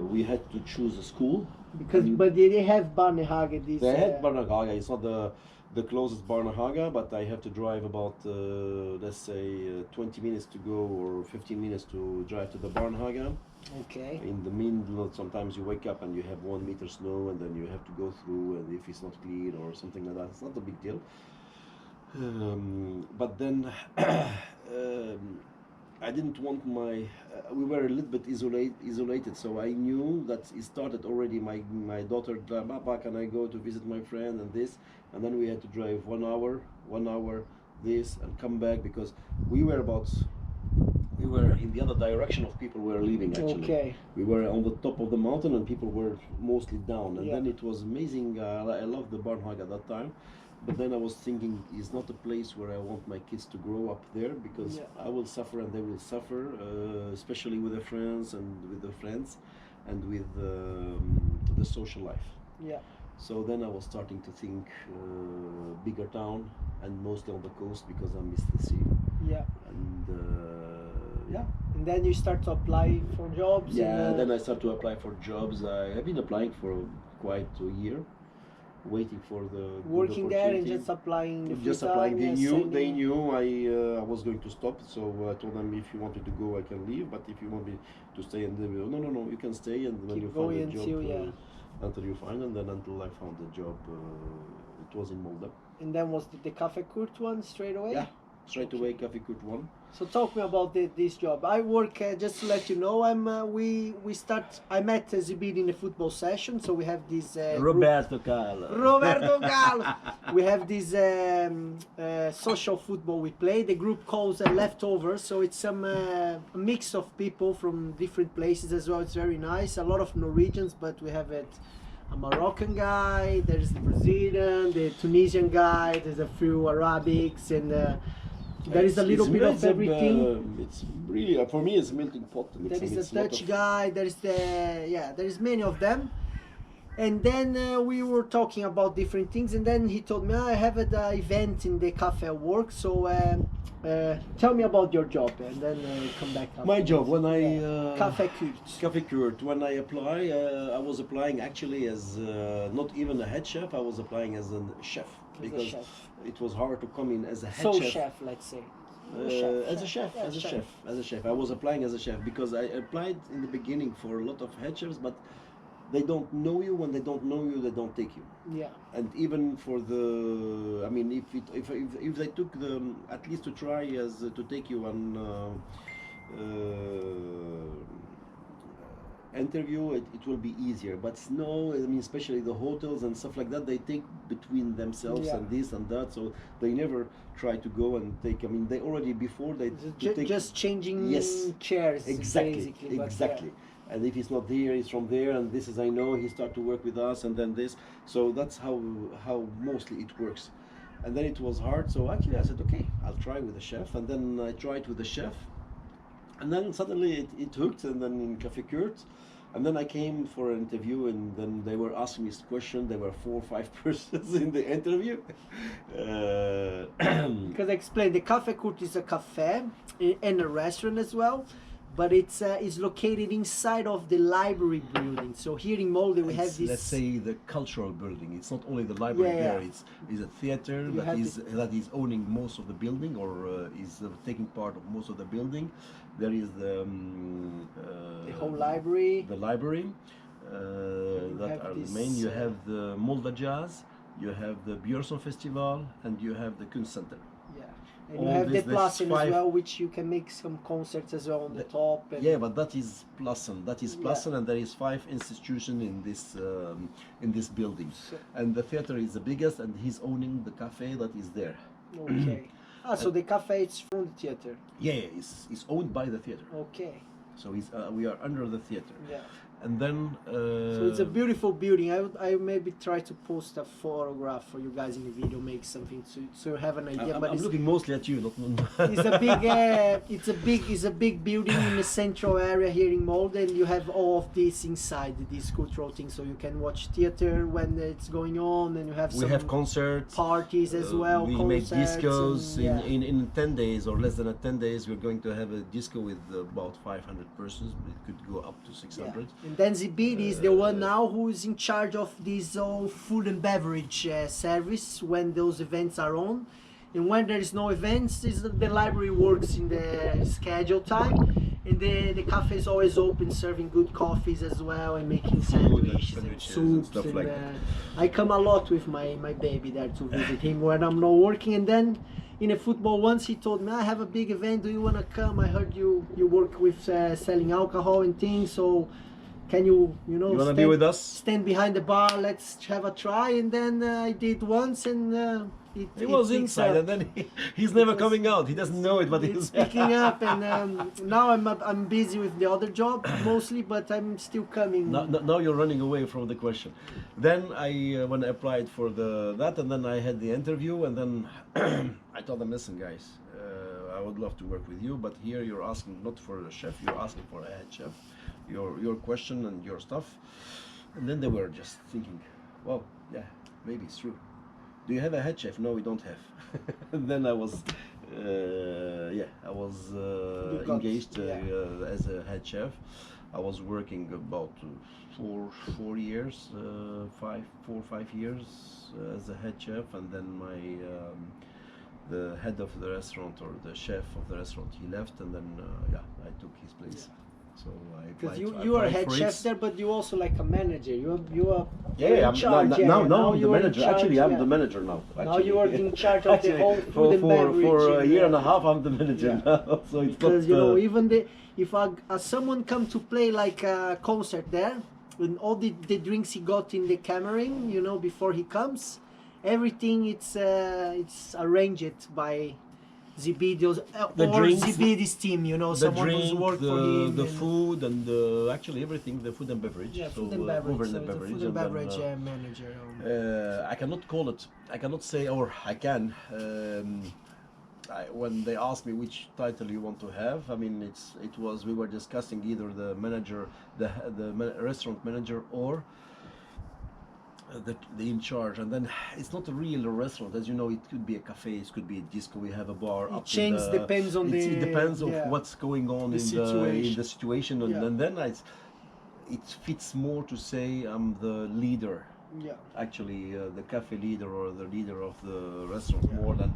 we had to choose a school. But they have Barnehage. They had Barnehage. It's not the closest Barnehage, but I have to drive about let's say 20 minutes to go or 15 minutes to drive to the Barnehage. Okay. In the middle, sometimes you wake up and you have 1 meter snow, and then you have to go through, and if it's not clean or something like that, it's not a big deal. But then I didn't want we were a little bit isolated, so I knew that it started already. My daughter, Papa, can I go to visit my friend and this, and then we had to drive 1 hour, this, and come back, because we were in the other direction of people were leaving actually. Okay. We were on the top of the mountain and people were mostly down, and then it was amazing. I loved the Barnehage at that time, but then I was thinking, it's not a place where I want my kids to grow up there, because I will suffer and they will suffer, especially with their friends and with the social life. Yeah. So then I was starting to think bigger town, and mostly on the coast, because I miss the sea. Yeah. And And then you start to apply for jobs. Yeah, then I start to apply for jobs. I have been applying for quite a year, waiting for the working there and just applying. Just applying. They knew I was going to stop, so I told them, if you wanted to go, I can leave. But if you want me to stay, and they will, no, you can stay, and when you find a job, until you find, and then until I found a job, it was in Molde. And then was the Cafe Kurt one straight away? Yeah, straight away, Cafe Kurt one. So talk me about this job. I work, just to let you know, I met Zbidi in a football session, so we have this Roberto Carlos. We have this social football we play. The group calls Leftovers, so it's some a mix of people from different places as well. It's very nice. A lot of Norwegians, but we have a Moroccan guy, there's the Brazilian, the Tunisian guy, there's a few Arabics, and there is a little bit of everything. It's really, for me, it's a melting pot. There is a Dutch guy, there is many of them. And then we were talking about different things, and then he told me, I have an event in the cafe I work, so tell me about your job, and then come back. My job, when I... Cafe Kurt. Cafe Kurt, when I apply, I was applying actually as not even a head chef, I was applying as a chef, because it was hard to come in as a head chef. Chef, let's say. As a chef. I was applying as a chef, because I applied in the beginning for a lot of head chefs, but they don't know you. When they don't know you, they don't take you. Yeah. And even for the, I mean, if they took at least to try to take you on interview, it will be easier. But no, I mean, especially the hotels and stuff like that, they take between themselves and this and that, so they never try to go and take. I mean, they already before they just changing chairs. Exactly. And if he's not there, he's from there, and this is, I know, he start to work with us, and then this. So that's how mostly it works. And then it was hard, so actually I said, okay, I'll try with the chef. And then I tried with the chef, and then suddenly it hooked, and then in Cafe Kurt. And then I came for an interview, and then they were asking me this question. There were 4 or 5 persons in the interview. Because I explained, the Cafe Kurt is a cafe and a restaurant as well. but it's located inside of the library building. So here in Molde we have this. Let's say the cultural building. It's not only the library Yeah, there. yeah. It's a theater You have that is owning most of the building, or is taking part of most of the building. There is The whole library. the library that have are the this, main. You have the Molde Jazz, you have the Björson Festival, and you have the Kunstcenter. Yeah. And All you have this- the this Plassen as five- well, which you can make some concerts as well on the top. And Yeah, but that is Plassen. That is Yeah. Plassen, and there is 5 institutions in this building. And the theater is the biggest, and he's owning the cafe that is there. Okay. So the cafe is from the theater. Yeah, it's owned by the theater. Okay. So we are under the theater. Yeah. And then So it's a beautiful building. I maybe try to post a photograph for you guys in the video, make something so you have an idea. I'm but it's, looking mostly at you, not. it's a big it's a big building in the central area here in Molde, and you have all of this inside this cultural thing, so you can watch theater when it's going on, and you have We some have concerts. parties as well. We make concerts discos and, yeah. in 10 days or less than 10 days. We're going to have a disco with about 500 persons, but it could go up to 600. And then Zbidi is the one now who is in charge of this whole food and beverage service when those events are on. And when there is no events, the library works in the schedule time. And the cafe is always open, serving good coffees as well, and making sandwiches and sandwiches soups. and stuff like that. I come a lot with my baby there to visit him when I'm not working. And then in a football once he told me, I have a big event, do you want to come? I heard you work with selling alcohol and things, so can you want to be with us? stand behind the bar, let's have a try. And then I did once, and He was picks inside, up. and then he's never coming out. He doesn't know it, but It's he's picking up. And now I'm busy with the other job mostly, but I'm still coming. Now you're running away from the question. Then when I applied for that, and then I had the interview, and then I told them, listen, guys, I would love to work with you, but here you're asking not for a chef, you're asking for a head chef. Your question and your stuff. And then they were just thinking, well, yeah, maybe it's true. Do you have a head chef? No, we don't have. And then I was engaged as a head chef. I was working about 4 years, 4 or 5 years as a head chef, and then the head of the restaurant, or the chef of the restaurant, he left, and then I took his place. So because you are head chef there, but you also like a manager. You are I'm in charge. now I'm the you are in manager. charge, Actually, I'm yeah. the manager now. Now you are in charge of the whole food and beverage. For a year and a and half, I'm the manager now. So it's because not, even if someone come to play like a concert there, and all the drinks he got in the Cameron, before he comes, everything it's arranged by Zbidi or drinks, Zbidi's team, the someone who's drink, worked for him. the and- food, and actually everything, the food and beverage. Yeah, so food and beverage. over So the it's a beverage. food and then, beverage manager. I cannot call it. I cannot say, or I can. When they ask me which title you want to have, I mean, we were discussing either the manager, the restaurant manager, or the in charge. And then it's not a real restaurant, as you know. It could be a cafe, it could be a disco. We have a bar. It changes, depends on it depends on yeah. what's going on in the situation, and, Yeah. and then it fits more to say I'm the leader. Yeah. Actually, the cafe leader or the leader of the restaurant, more than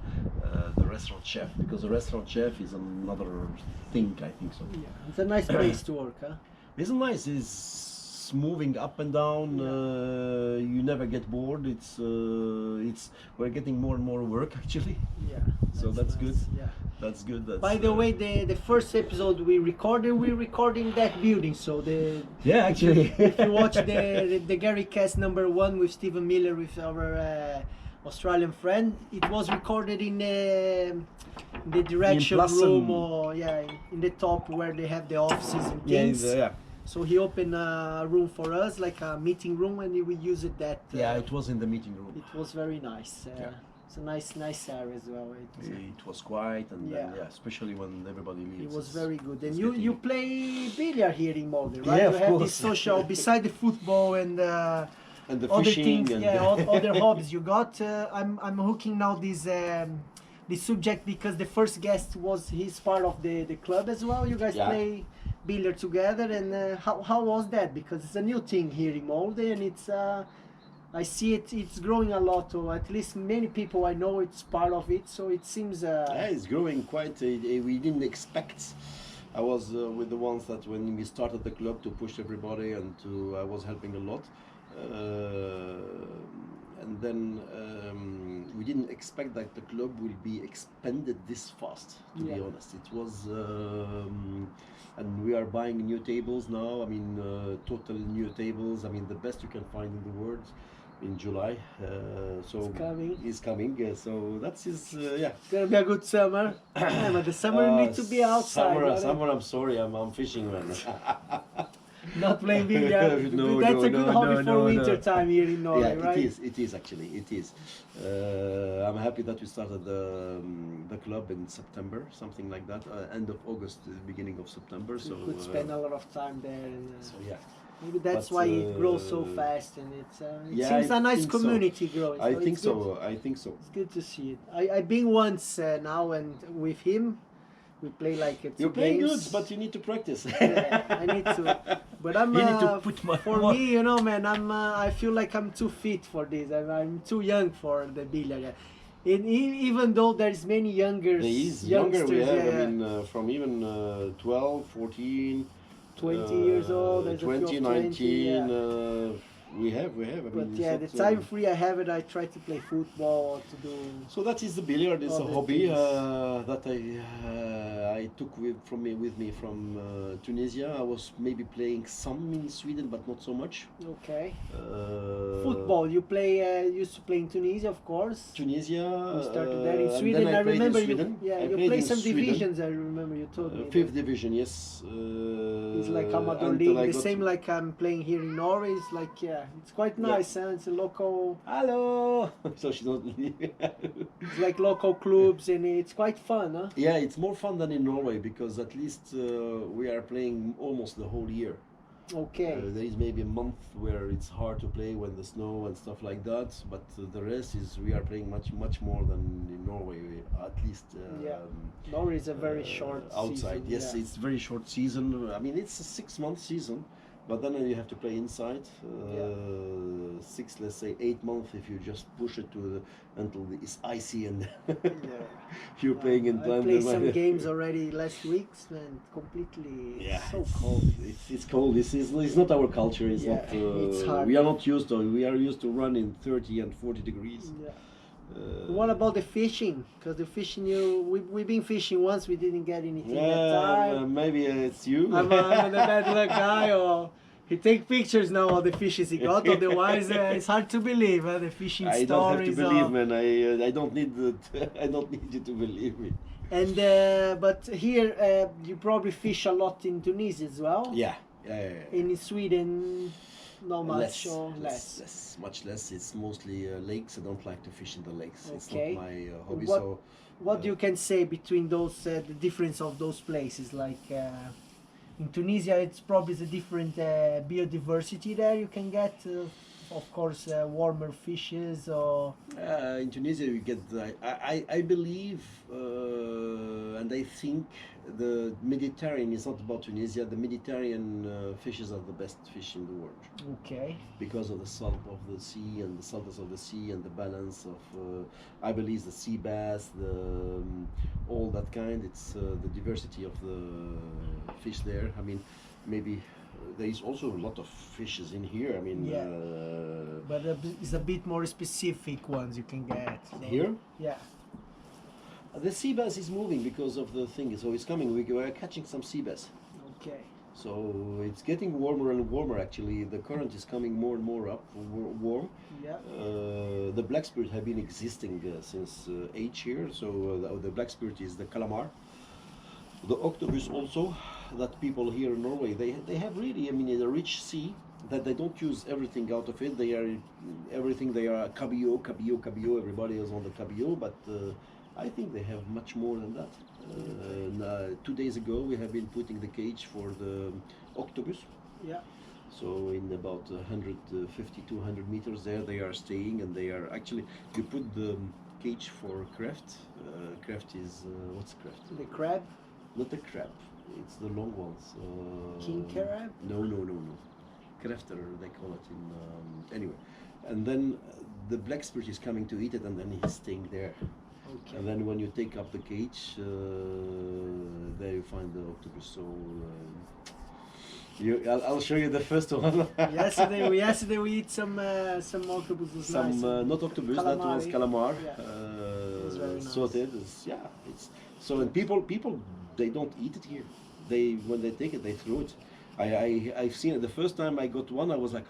the restaurant chef, because the restaurant chef is another thing, I think so. Yeah, it's a nice place to work, huh? It's nice. It's moving up and down. You never get bored. We're getting more and more work, actually. Yeah. So that's good. Yeah. That's good. By the way, the first episode we recorded in that building. So actually, if you watch the GUERICAST #1 with Stephen Miller, with our Australian friend, it was recorded in the direction room, or in the top where they have the offices and things. So he opened a room for us, like a meeting room, and we used that. It was in the meeting room. It was very nice. It's a nice area as well. It was quiet, and then, especially when everybody leaves. It was very good. And you play billiard here in Molde, right? Yeah, you of have course. this social, beside the football and the other fishing things, and other hobbies you got. I'm hooking now this subject because the first guest he's part of the club as well. You guys billiard together. And how was that? Because it's a new thing here in Molde, and it's I see it's growing a lot, or at least many people I know it's part of it. So it seems Yeah, it's growing quite. We didn't expect. I was with the ones that when we started the club to push everybody, and I was helping a lot. And then we didn't expect that the club will be expanded this fast, to be honest. It was, and we are buying new tables now. I mean, total new tables. I mean, the best you can find in the world in July. So it's coming. So that's yeah. It's gonna be a good summer. Yeah, but the summer you need to be outside. Summer, I'm sorry, I'm fishing, man. Not playing billiard. No, That's a good no, hobby no, for no, winter no. time here in Norway, Yeah, right? it is actually, it is. I'm happy that we started the club in September, something like that, end of August, beginning of September. So you could spend a lot of time there. And, so yeah. maybe that's why it grows so fast, and it Yeah, seems a nice think so. community growing. I so think it's good. so. I think so. It's good to see it. I've been once now, and with him, we play like 2 You're playing games. good, but you need to practice. Yeah, I need to. But I'm. You need to put for more. me, you know, man, I feel like I'm too fit for this. I'm too young for the billiard. And even though there's many younger Younger we have. yeah, I mean, from even 12, 14. 20 years old, there's a few 20, of 20, 19, yeah. we have. I But mean, yeah, it's the not, time free I have it, I try to play football or to do. So that is the billiard. It's a Other hobby things. that I took with me from Tunisia. I was maybe playing some in Sweden, but not so much. Okay. Football. Football, you used to play in Tunisia, of course. Tunisia. You started there in and Sweden. then I played in remember Sweden. you. Yeah, I you played played in some Sweden. divisions. I remember you told me. Fifth division, yes. It's like Amateur until I League, the got same like I'm playing here in Norway. It's like it's quite nice. Huh? It's a local. Hello. So she's not. It's like local clubs, and it's quite fun, huh? Yeah, it's more fun than in Norway because at least we are playing almost the whole year. Okay. There is maybe a month where it's hard to play when the snow and stuff like that, but the rest is we are playing much more than in Norway. At least Norway is a very short outside. season, Yes, yeah. it's very short season. I mean, it's a 6-month season, but then you have to play inside. 6, let's say 8 months if you just push it until it's icy and you're playing in I time. played some games already last week, and completely so cold. It's cold. It's not our culture. It's not. It's hard. We are not used to. We are used to run in 30 and 40 degrees. Yeah. What about the fishing? Because the fishing, we've been fishing once, we didn't get anything that time. Maybe it's you. I'm the bad luck guy, or he take pictures now of the fishes he got. Otherwise, it's hard to believe the fishing I stories. don't have to believe, man. I don't need I don't need you to believe me. And but here you probably fish a lot in Tunisia as well. Yeah. In Sweden, not much Much less. It's mostly lakes. I don't like to fish in the lakes. Okay. It's not my hobby. What you can say between those the difference of those places? Like in Tunisia, it's probably a different biodiversity there. You can get, of course, warmer fishes. Or in Tunisia, you get. I believe, and I think the Mediterranean is not about Tunisia. The Mediterranean fishes are the best fish in the world. Okay. Because of the salt of the sea and the saltness of the sea and the balance of, I believe, the sea bass, all that kind. It's the diversity of the fish there. I mean, maybe there is also a lot of fishes in here. I mean, but it's a bit more specific ones you can get. So. Here? Yeah. The sea bass is moving because of the thing, so it's coming. We are catching some sea bass. Okay. So it's getting warmer and warmer. Actually, the current is coming more and more up, warm. Yeah. The black spirit have been existing since age here. So the black spirit is the calamar. The octopus also. That people here in Norway they have really. I mean, a rich sea that they don't use everything out of it. They are everything. They are cabillaud. Everybody is on the cabillaud, but. I think they have much more than that. 2 days ago, we have been putting the cage for the octopus. Yeah. So in about 150, 200 meters there, they are staying, and they are actually. You put the cage for craft. Craft is what's craft? The crab. Not the crab. It's the long ones. King crab? No. Crafter, they call it in. Anyway, and then the black spirit is coming to eat it, and then he's staying there. Okay. And then when you take up the cage, there you find the octopus. So I'll show you the first one. yesterday we eat some octopus. Was Some nice. not octopus, that was calamari. Yeah. It was very nice. Sauteed. It's so, and people they don't eat it here. When they take it, they throw it. I've seen it. The first time I got one, I was like,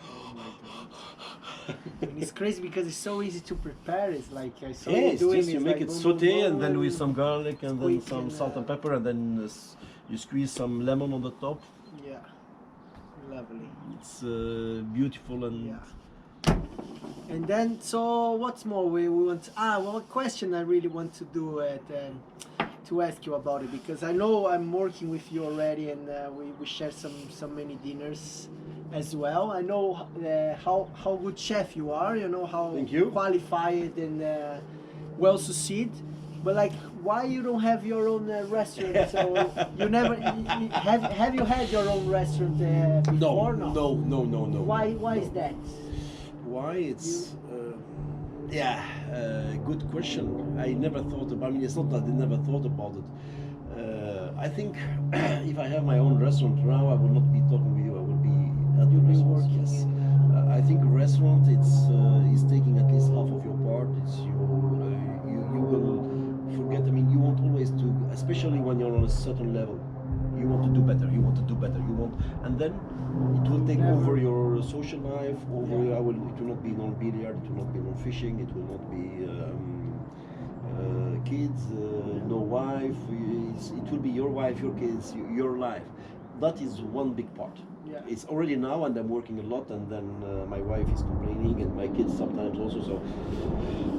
and it's crazy because it's so easy to prepare. It's like I saw yeah, you it's doing just you make like it boom, saute boom, and then boom, with some garlic and then quick some and, salt and pepper, and then you squeeze some lemon on the top. Yeah, lovely. It's beautiful and Yeah. And then, so what's more we want? Well, a question I really want to do to ask you about it, because I know I'm working with you already, and we share some many dinners as well. I know how good chef you are. You know how Thank you. qualified and well succeed. But like, why you don't have your own restaurant? So you never have you had your own restaurant before? no. Why is that? Why it's good question. I never thought about. I mean, it's not that I never thought about it. I think if I have my own restaurant now, I will not be talking with you. I will be at the restaurant. working Yes. in, I think a restaurant is taking at least half of your part. It's you will forget. I mean, you want always to, especially when you're on a certain level. You want to do better. You want to do better. You want, and then it will take over your social life. It will not be on billiard. It will not be on fishing. It will not be kids. No wife. It will be your wife, your kids, your life. That is one big part. Yeah. It's already now, and I'm working a lot. And then my wife is complaining, and my kids sometimes also.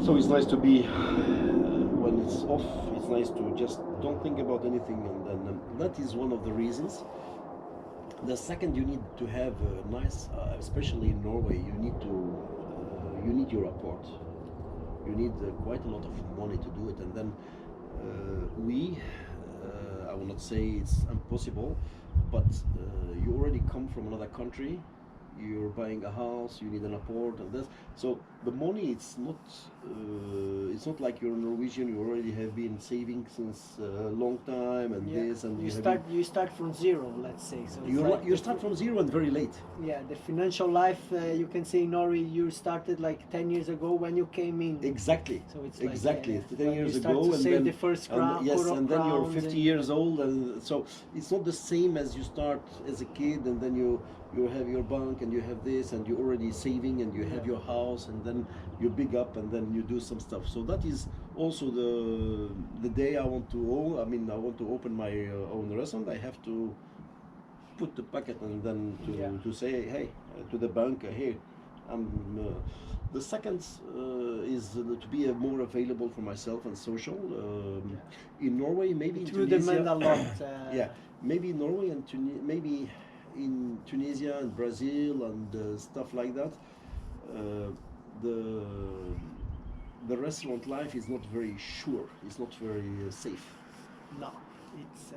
So it's nice to be when it's off. It's nice to just don't think about anything, and then that is one of the reasons. The second, you need to have a nice, especially in Norway, you need your apport. You need quite a lot of money to do it, and then I will not say it's impossible, but you already come from another country. You're buying a house, you need an apport, and this. So the money, it's not like you're Norwegian. You already have been saving since a long time, and this, and you start from zero, let's say. So you start from zero and very late. Yeah, the financial life, you can say in Norway, you started like 10 years ago when you came in. Exactly. So it's exactly like, 10 years you start ago, to and save then the first crown. yes, and then you're 50 years old, and so it's not the same as you start as a kid, and then you have your bank, and you have this, and you're already saving, and you have your house, and then you big up, and then you do some stuff. So that is also the day I want to open my own restaurant. I have to put the packet, and then to say, hey, to the bank, hey, the second is to be more available for myself and social. In Norway, maybe in Tunisia. Tunisia. Demand a lot. Yeah, maybe in Norway and maybe in Tunisia and Brazil and stuff like that. The restaurant life is not very sure. It's not very safe. No, it's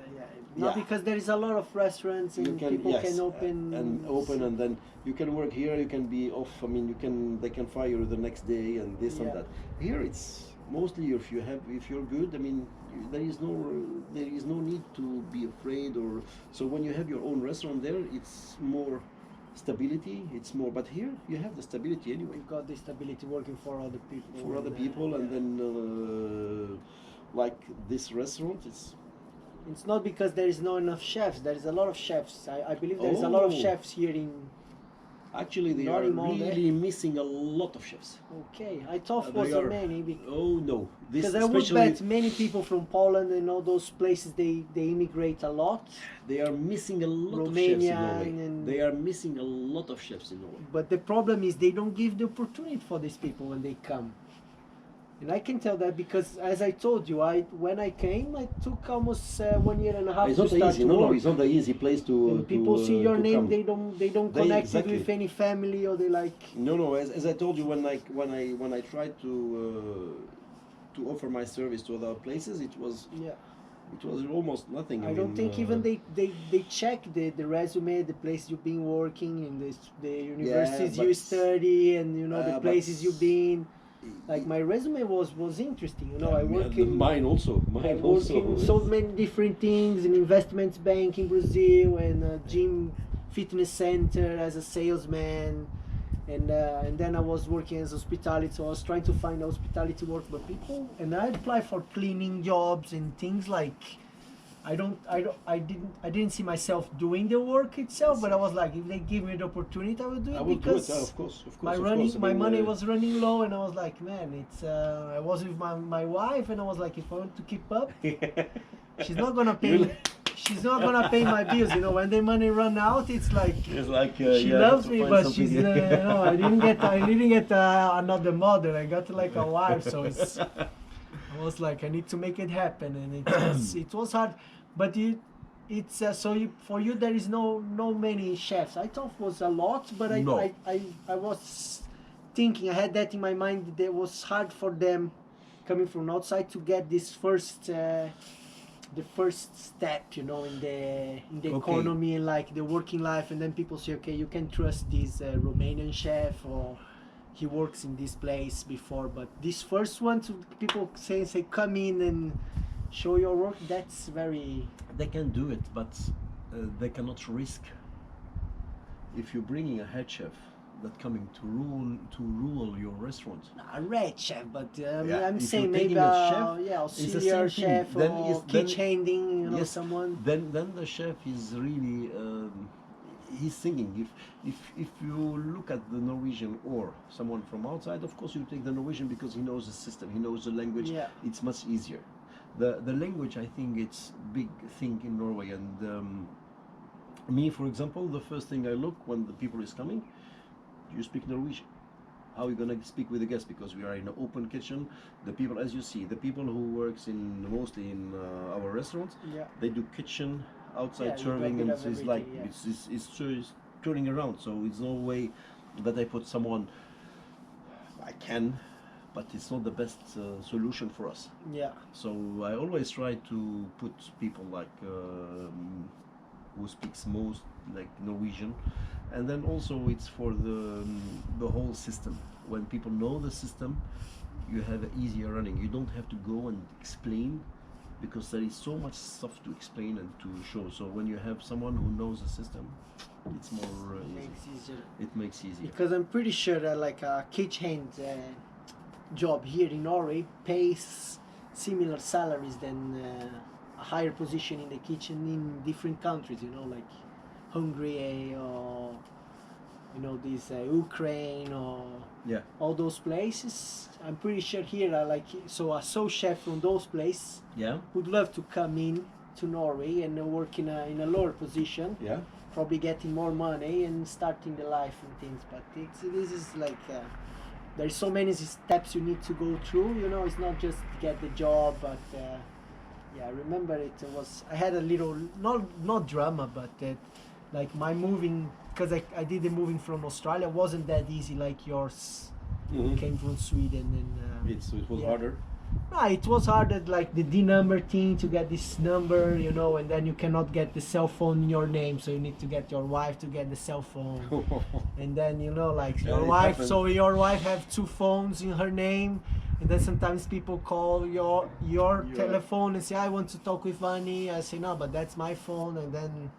not because there is a lot of restaurants and people can open and then you can work here. You can be off. I mean, they can fire you the next day and this and that. Here it's mostly if you're good. I mean, there is no need to be afraid or so. When you have your own restaurant there, it's more stability. It's more, but here you have the stability anyway. You've got the stability working for other people. For other people, and then like this restaurant, it's not because there is not enough chefs. There is a lot of chefs. I believe there is a lot of chefs here in. Actually, they are really missing a lot of chefs. Okay, I thought wasn't many. Oh no, because I would bet many people from Poland and all those places they immigrate a lot. They are missing a lot of chefs in Norway. They are missing a lot of chefs in Norway. But the problem is they don't give the opportunity for these people when they come. And I can tell that because, as I told you, when I came, I took almost 1 year and a half. It's not easy. No, it's not an easy place to. When people see your name, come. they don't connect it with any family, or they like. No. As I told you, when I tried to offer my service to other places, it was It was almost nothing. I don't think even they check the resume, the place you've been working, and the universities you but- study, and you know the but places you've been. Like my resume was interesting, you know. I work yeah, in mine also. I Mine work also. in so many different things, in investment bank in Brazil, and a gym fitness center as a salesman, and then I was working as hospitality. So I was trying to find hospitality work, but people, and I applied for cleaning jobs and things like. I didn't see myself doing the work itself, but I was like, if they give me the opportunity, I will do it I will do because it. Of course, of course. my of running, course. I my mean, money was running low, and I was like, man, it's. I was with my wife, and I was like, if I want to keep up, she's not gonna pay. She's not gonna pay my bills. You know, when the money run out, it's like. It's like She loves me, but she's. No, I didn't get. I didn't get another mother. I got like a wife, so it's. I was like, I need to make it happen, and it was hard, but it's so for you there is no many chefs. I thought it was a lot, but No. I was thinking, I had that in my mind, that it was hard for them coming from outside to get this first the first step, you know, in the Okay. economy and like the working life, and then people say, okay, you can trust this Romanian chef, or he works in this place before. But this first one, to people say come in and show your work, that's very. They can do it, but they cannot risk. If you're bringing a head chef that coming to rule your restaurant, A red chef, but Yeah, I'm if saying you're maybe taking a chef, yeah, it's the auxiliary same thing. chef Then or is- then- kitchen handing, you know, yes, someone. then the chef is really he's thinking. If you look at the Norwegian or someone from outside, of course you take the Norwegian because he knows the system, he knows the language. Yeah. It's much easier. The language, I think it's big thing in Norway. And me, for example, the first thing I look when the people is coming, you speak Norwegian. How are you gonna speak with the guests? Because we are in an open kitchen. The people, as you see, the people who works mostly in our restaurants, Yeah. they do kitchen outside Yeah, you do a serving, bit and of it's like everything, yeah. it's turning around. So it's no way that I put someone. I can, but it's not the best solution for us. Yeah. So I always try to put people like who speaks most like Norwegian, and then also it's for the whole system. When people know the system, you have an easier running. You don't have to go and explain, because there is so much stuff to explain and to show. So when you have someone who knows the system, it's more easy. Makes easier. It makes easier. Because I'm pretty sure that like a kitchen hand job here in Norway pays similar salaries than a higher position in the kitchen in different countries, you know, like Hungary or you know this Ukraine or Yeah. all those places. I'm pretty sure here so a sous chef from those places Yeah. would love to come in to Norway and work in a lower position, Yeah. probably getting more money and starting the life and things. But this is like there's so many steps you need to go through, you know. It's not just get the job, but yeah, I remember it was, I had a little not drama, but like my moving, because I did the moving from Australia, wasn't that easy like yours. Mhm. Came from Sweden, and It was yeah. harder. no, it was harder, like the D number thing, to get this number, you know, and then you cannot get the cell phone in your name, so you need to get your wife to get the cell phone. And then, you know, like Yeah, your it wife, happens. so your wife have two phones in her name, and then sometimes people call your telephone and say, I want to talk with Vani. I say, no, but that's my phone. And then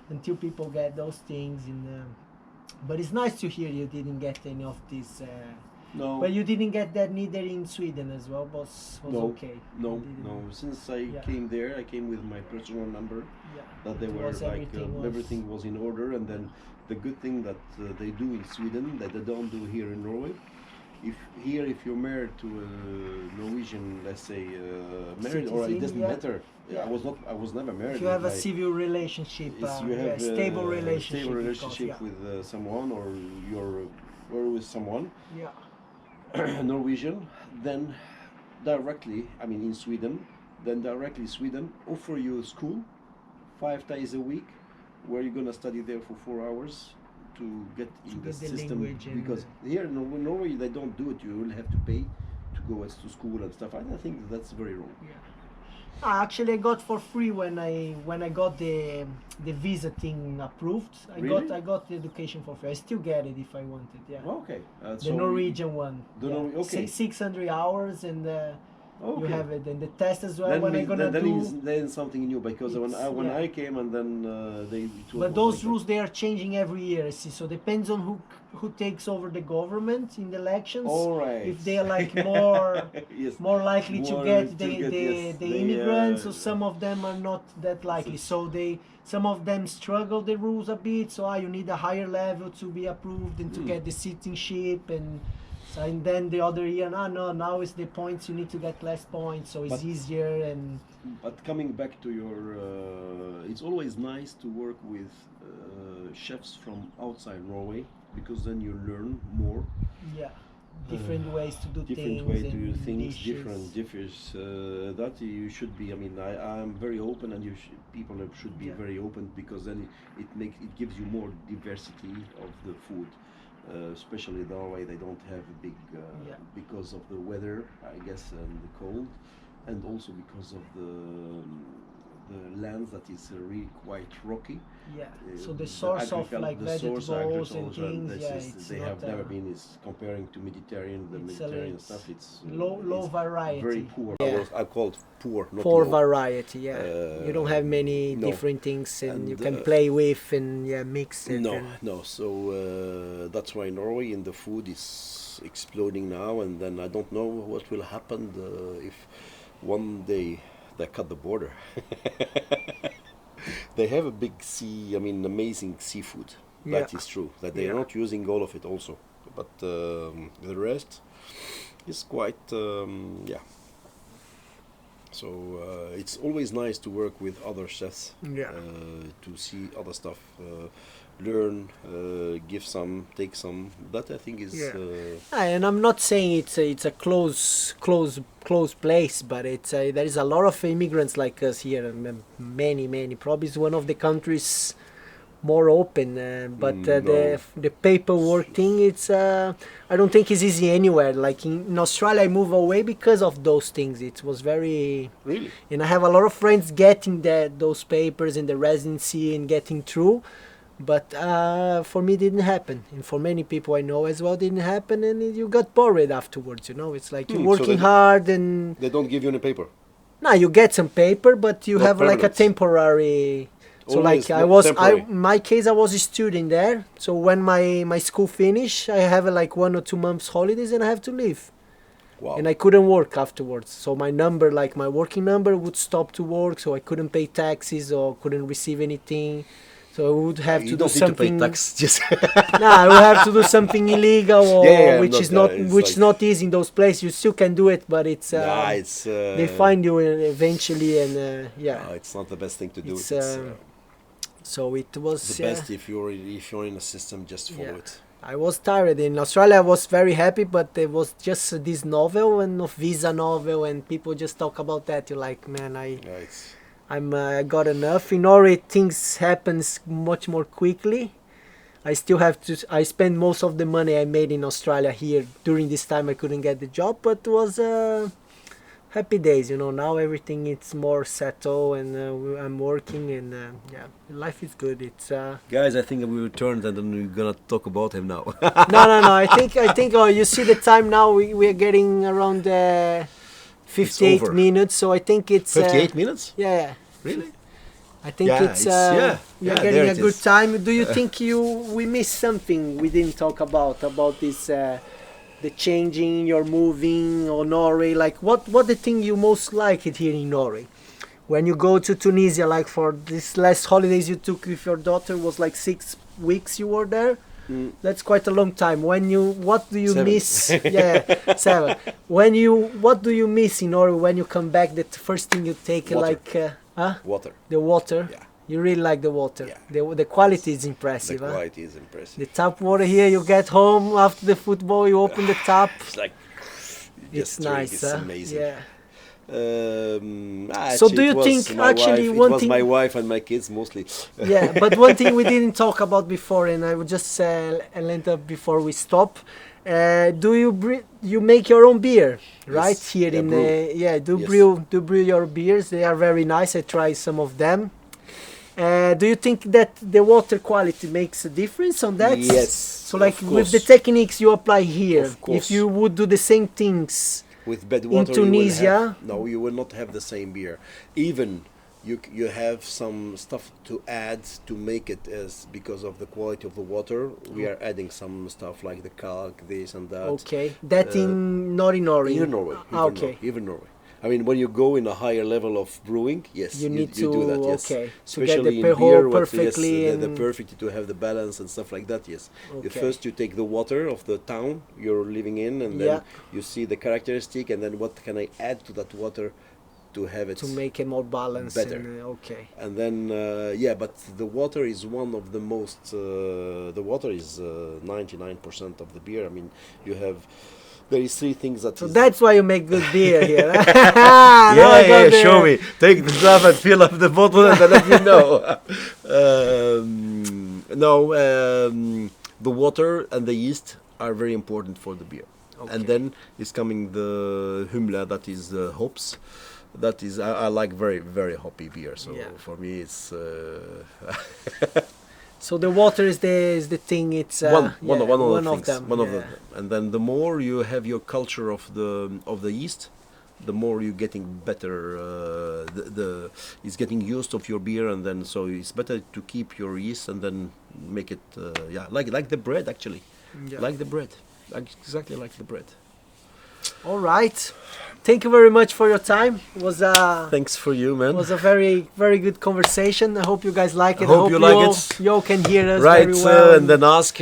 until people get those things, but it's nice to hear you didn't get any of this. No. But you didn't get that neither in Sweden as well. Was No, okay. No, You didn't- no. Since I Yeah. came there, I came with my personal number. Yeah. That they It were was like everything was in order, and then the good thing that they do in Sweden that they don't do here in Norway. If you're married to a Norwegian, let's say married, or it Citizen, doesn't yeah. matter. Yeah. I was never married. If you have a with my- civil relationship, you have a stable a relationship, stable because, relationship yeah. with someone, or you're with someone. Yeah. Norwegian, then directly, I mean in Sweden, then directly Sweden offer you a school 5 days a week where you're gonna study there for 4 hours to get in the get the system, language and because here in Norway they don't do it. You will have to pay to go to school and stuff. I think that's very wrong. Yeah. Actually, I got for free when I got the visa thing approved. Really? I got the education for free. I still get it if I want it. Yeah. Okay. The Norwegian one. The okay. 600 hours and you Okay. have it. And the test as well Then, when I'm gonna do. then something new, because when Yeah. I came and then it was But not those like that. rules, they are changing every year. See, so depends on who takes over the government in the elections. All right. If they are like more Yes. more likely to More get to get, yes, the they, immigrants, so some of them are not that likely. So some of them struggle the rules a bit. So you need a higher level to be approved and to get the citizenship and then the other year, no, now is the points, you need to get less points, so it's But- easier. And But coming back to your, it's always nice to work with chefs from outside Norway, because then you learn more. yeah, different ways to do Different things. way to and do things, dishes. different dishes. That you should be. I mean, I'm very open, and people should be Yeah. very open, because then it gives you more diversity of the food. Especially Norway, they don't have a big because of the weather, I guess, and the cold, and also because of the land that is really quite rocky. Yeah, so the source of like vegetables and agriculture, things, it's they have never been is comparing to Mediterranean, the it's Mediterranean it's stuff. It's low it's variety. very poor. Yeah. I called poor, not For low. variety, yeah. You don't have many no. different things and you And, can play with and mix it. No, and no. So that's why Norway in the food is exploding now, and then I don't know what will happen if one day they cut the border. They have a big amazing seafood. That Yeah. is true. That they are Yeah. not using all of it also, but the rest is quite So it's always nice to work with other chefs. Yeah. To see other stuff, learn, give some, take some. That I think is. And I'm not saying it's a close place, but there is a lot of immigrants like us here. Many. Probably it's one of the countries more open. But No. the paperwork thing, I don't think it's easy anywhere. Like in Australia, I moved away because of those things. It was very. Really? And I have a lot of friends getting those papers in the residency and getting through. But for me, it didn't happen. And for many people I know as well, didn't happen. And you got bored afterwards, It's like you're So working they- hard and... They don't give you any paper. No, you get some paper, but you Not have like a permanent. temporary... So Always like not temporary. my case, I was a student there. So when my school finished, I have like 1 or 2 months holidays and I have to leave. Wow. And I couldn't work afterwards. So my number, like my working number, would stop to work. So I couldn't pay taxes or couldn't receive anything. So I would have You to do don't need something. to pay tax. Just No, I will have to do something illegal, or which not is not that. It's which is like- not easy in those places. You still can do it, but it's nah, it's. they find you eventually, and yeah. No, it's not the best thing to do. It's, It's So it was the best if you're in a system, just follow Yeah. it. I was tired. In Australia, I was very happy, but there was just this novel and visa novel, and people just talk about that. You're like, man, Yeah, it's, I got enough. In Norway, things happens much more quickly. I still have to. I spend most of the money I made in Australia here. During this time, I couldn't get the job, but it was happy days. Now everything it's more settled, and I'm working, and yeah, life is good. It's guys, I think we returned, and then we're gonna talk about him now. no. I think. Oh, you see the time now. We are getting around 58 over. minutes. So I think it's 58 minutes? Yeah. Really? I think Yeah, it's it's- yeah, we are yeah, getting there a it good is. time. Do you think we missed something we didn't talk about this the changing, you're moving, or Norway? Like what the thing you most like it here in Norway? When you go to Tunisia, like for this last holidays you took with your daughter, was like 6 weeks you were there. That's quite a long time. What do you 7. miss? Yeah, 7. What do you miss in Norway when you come back? The first thing you take, Water. like, Water. the water. Yeah. You really like the water. Yeah. The quality is The impressive. Huh? quality is impressive. The tap water here, you get home after the football, you open the tap. It's like It's just drink, nice. It's Huh? amazing. Yeah. So do you think actually one it was thing- my wife and my kids mostly. Yeah, but one thing we didn't talk about before, and I would just end up before we stop. Do you make your own beer, right? Yes. Here Yeah, in brew. yeah, do Yes. brew your beers. They are very nice. I try some of them. Do you think that the water quality makes a difference on that? Yes, So like of with the course. techniques you apply here, Of course. if you would do the same things With bad in water, Tunisia, you will have, no, you will not have the same beer. Even you have some stuff to add to make it as because of the quality of the water. We are adding some stuff like the calc, this and that. okay, that not in Norway. Even Norway. Okay. Even Norway. I mean, when you go in a higher level of brewing, yes, You need you do to- that. Yes, okay, to get especially the in pH beer, perfectly the and- perfect to have the balance and stuff like that. Yes, Okay. first you take the water of the town you're living in, and then Yeah. you see the characteristic, and then what can I add to that water to have it To make it more balanced. better. And, okay. And then yeah, but the water is one of the most. The water is 99% of the beer. I mean, you have. There is three things that. So is- that's why you make good beer here. show me. Take the stuff and fill up the bottle and then let me know. The water and the yeast are very important for the beer. Okay. And then is coming the humle, that is the hops. That is, I like very, very hoppy beer. So Yeah. for me, it's So the water is the thing. It's one of one the of things. them. One of yeah. them. And then the more you have your culture of the yeast, the more you're getting better. It's getting used of your beer, and then so it's better to keep your yeast and then make it like the bread actually, Yeah. like the bread, exactly like the bread. All right. Thank you very much for your time. It was Thanks for you, man. was a very good conversation. I hope you guys like it. I hope you like all, it. You all can hear us Right, very well. and then ask.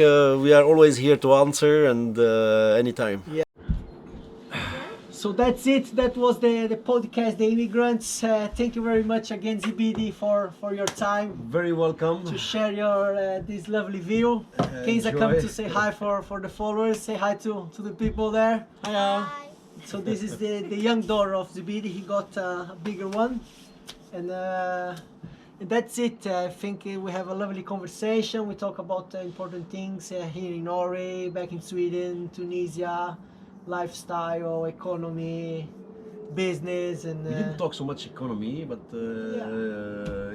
We are always here to answer, and anytime. Yeah. So that's it. That was the podcast, The Immigrants. Thank you very much again, Zbidi, for your time Very welcome. to share your this lovely view. Kenza, come enjoy. to say hi for the followers. Say hi to the people there. Hello. So this is the young daughter of Zbidi. He got a bigger one, and that's it. I think we have a lovely conversation. We talk about important things here in Norway, back in Sweden, Tunisia, lifestyle, economy, business, and We didn't talk so much economy, but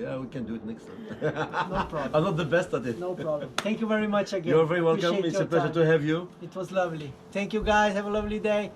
yeah, we can do it next time. no problem. I'm not the best at it. No problem. Thank you very much again. You're very welcome. Appreciate It's a your pleasure time. to have you. It was lovely. Thank you guys. Have a lovely day.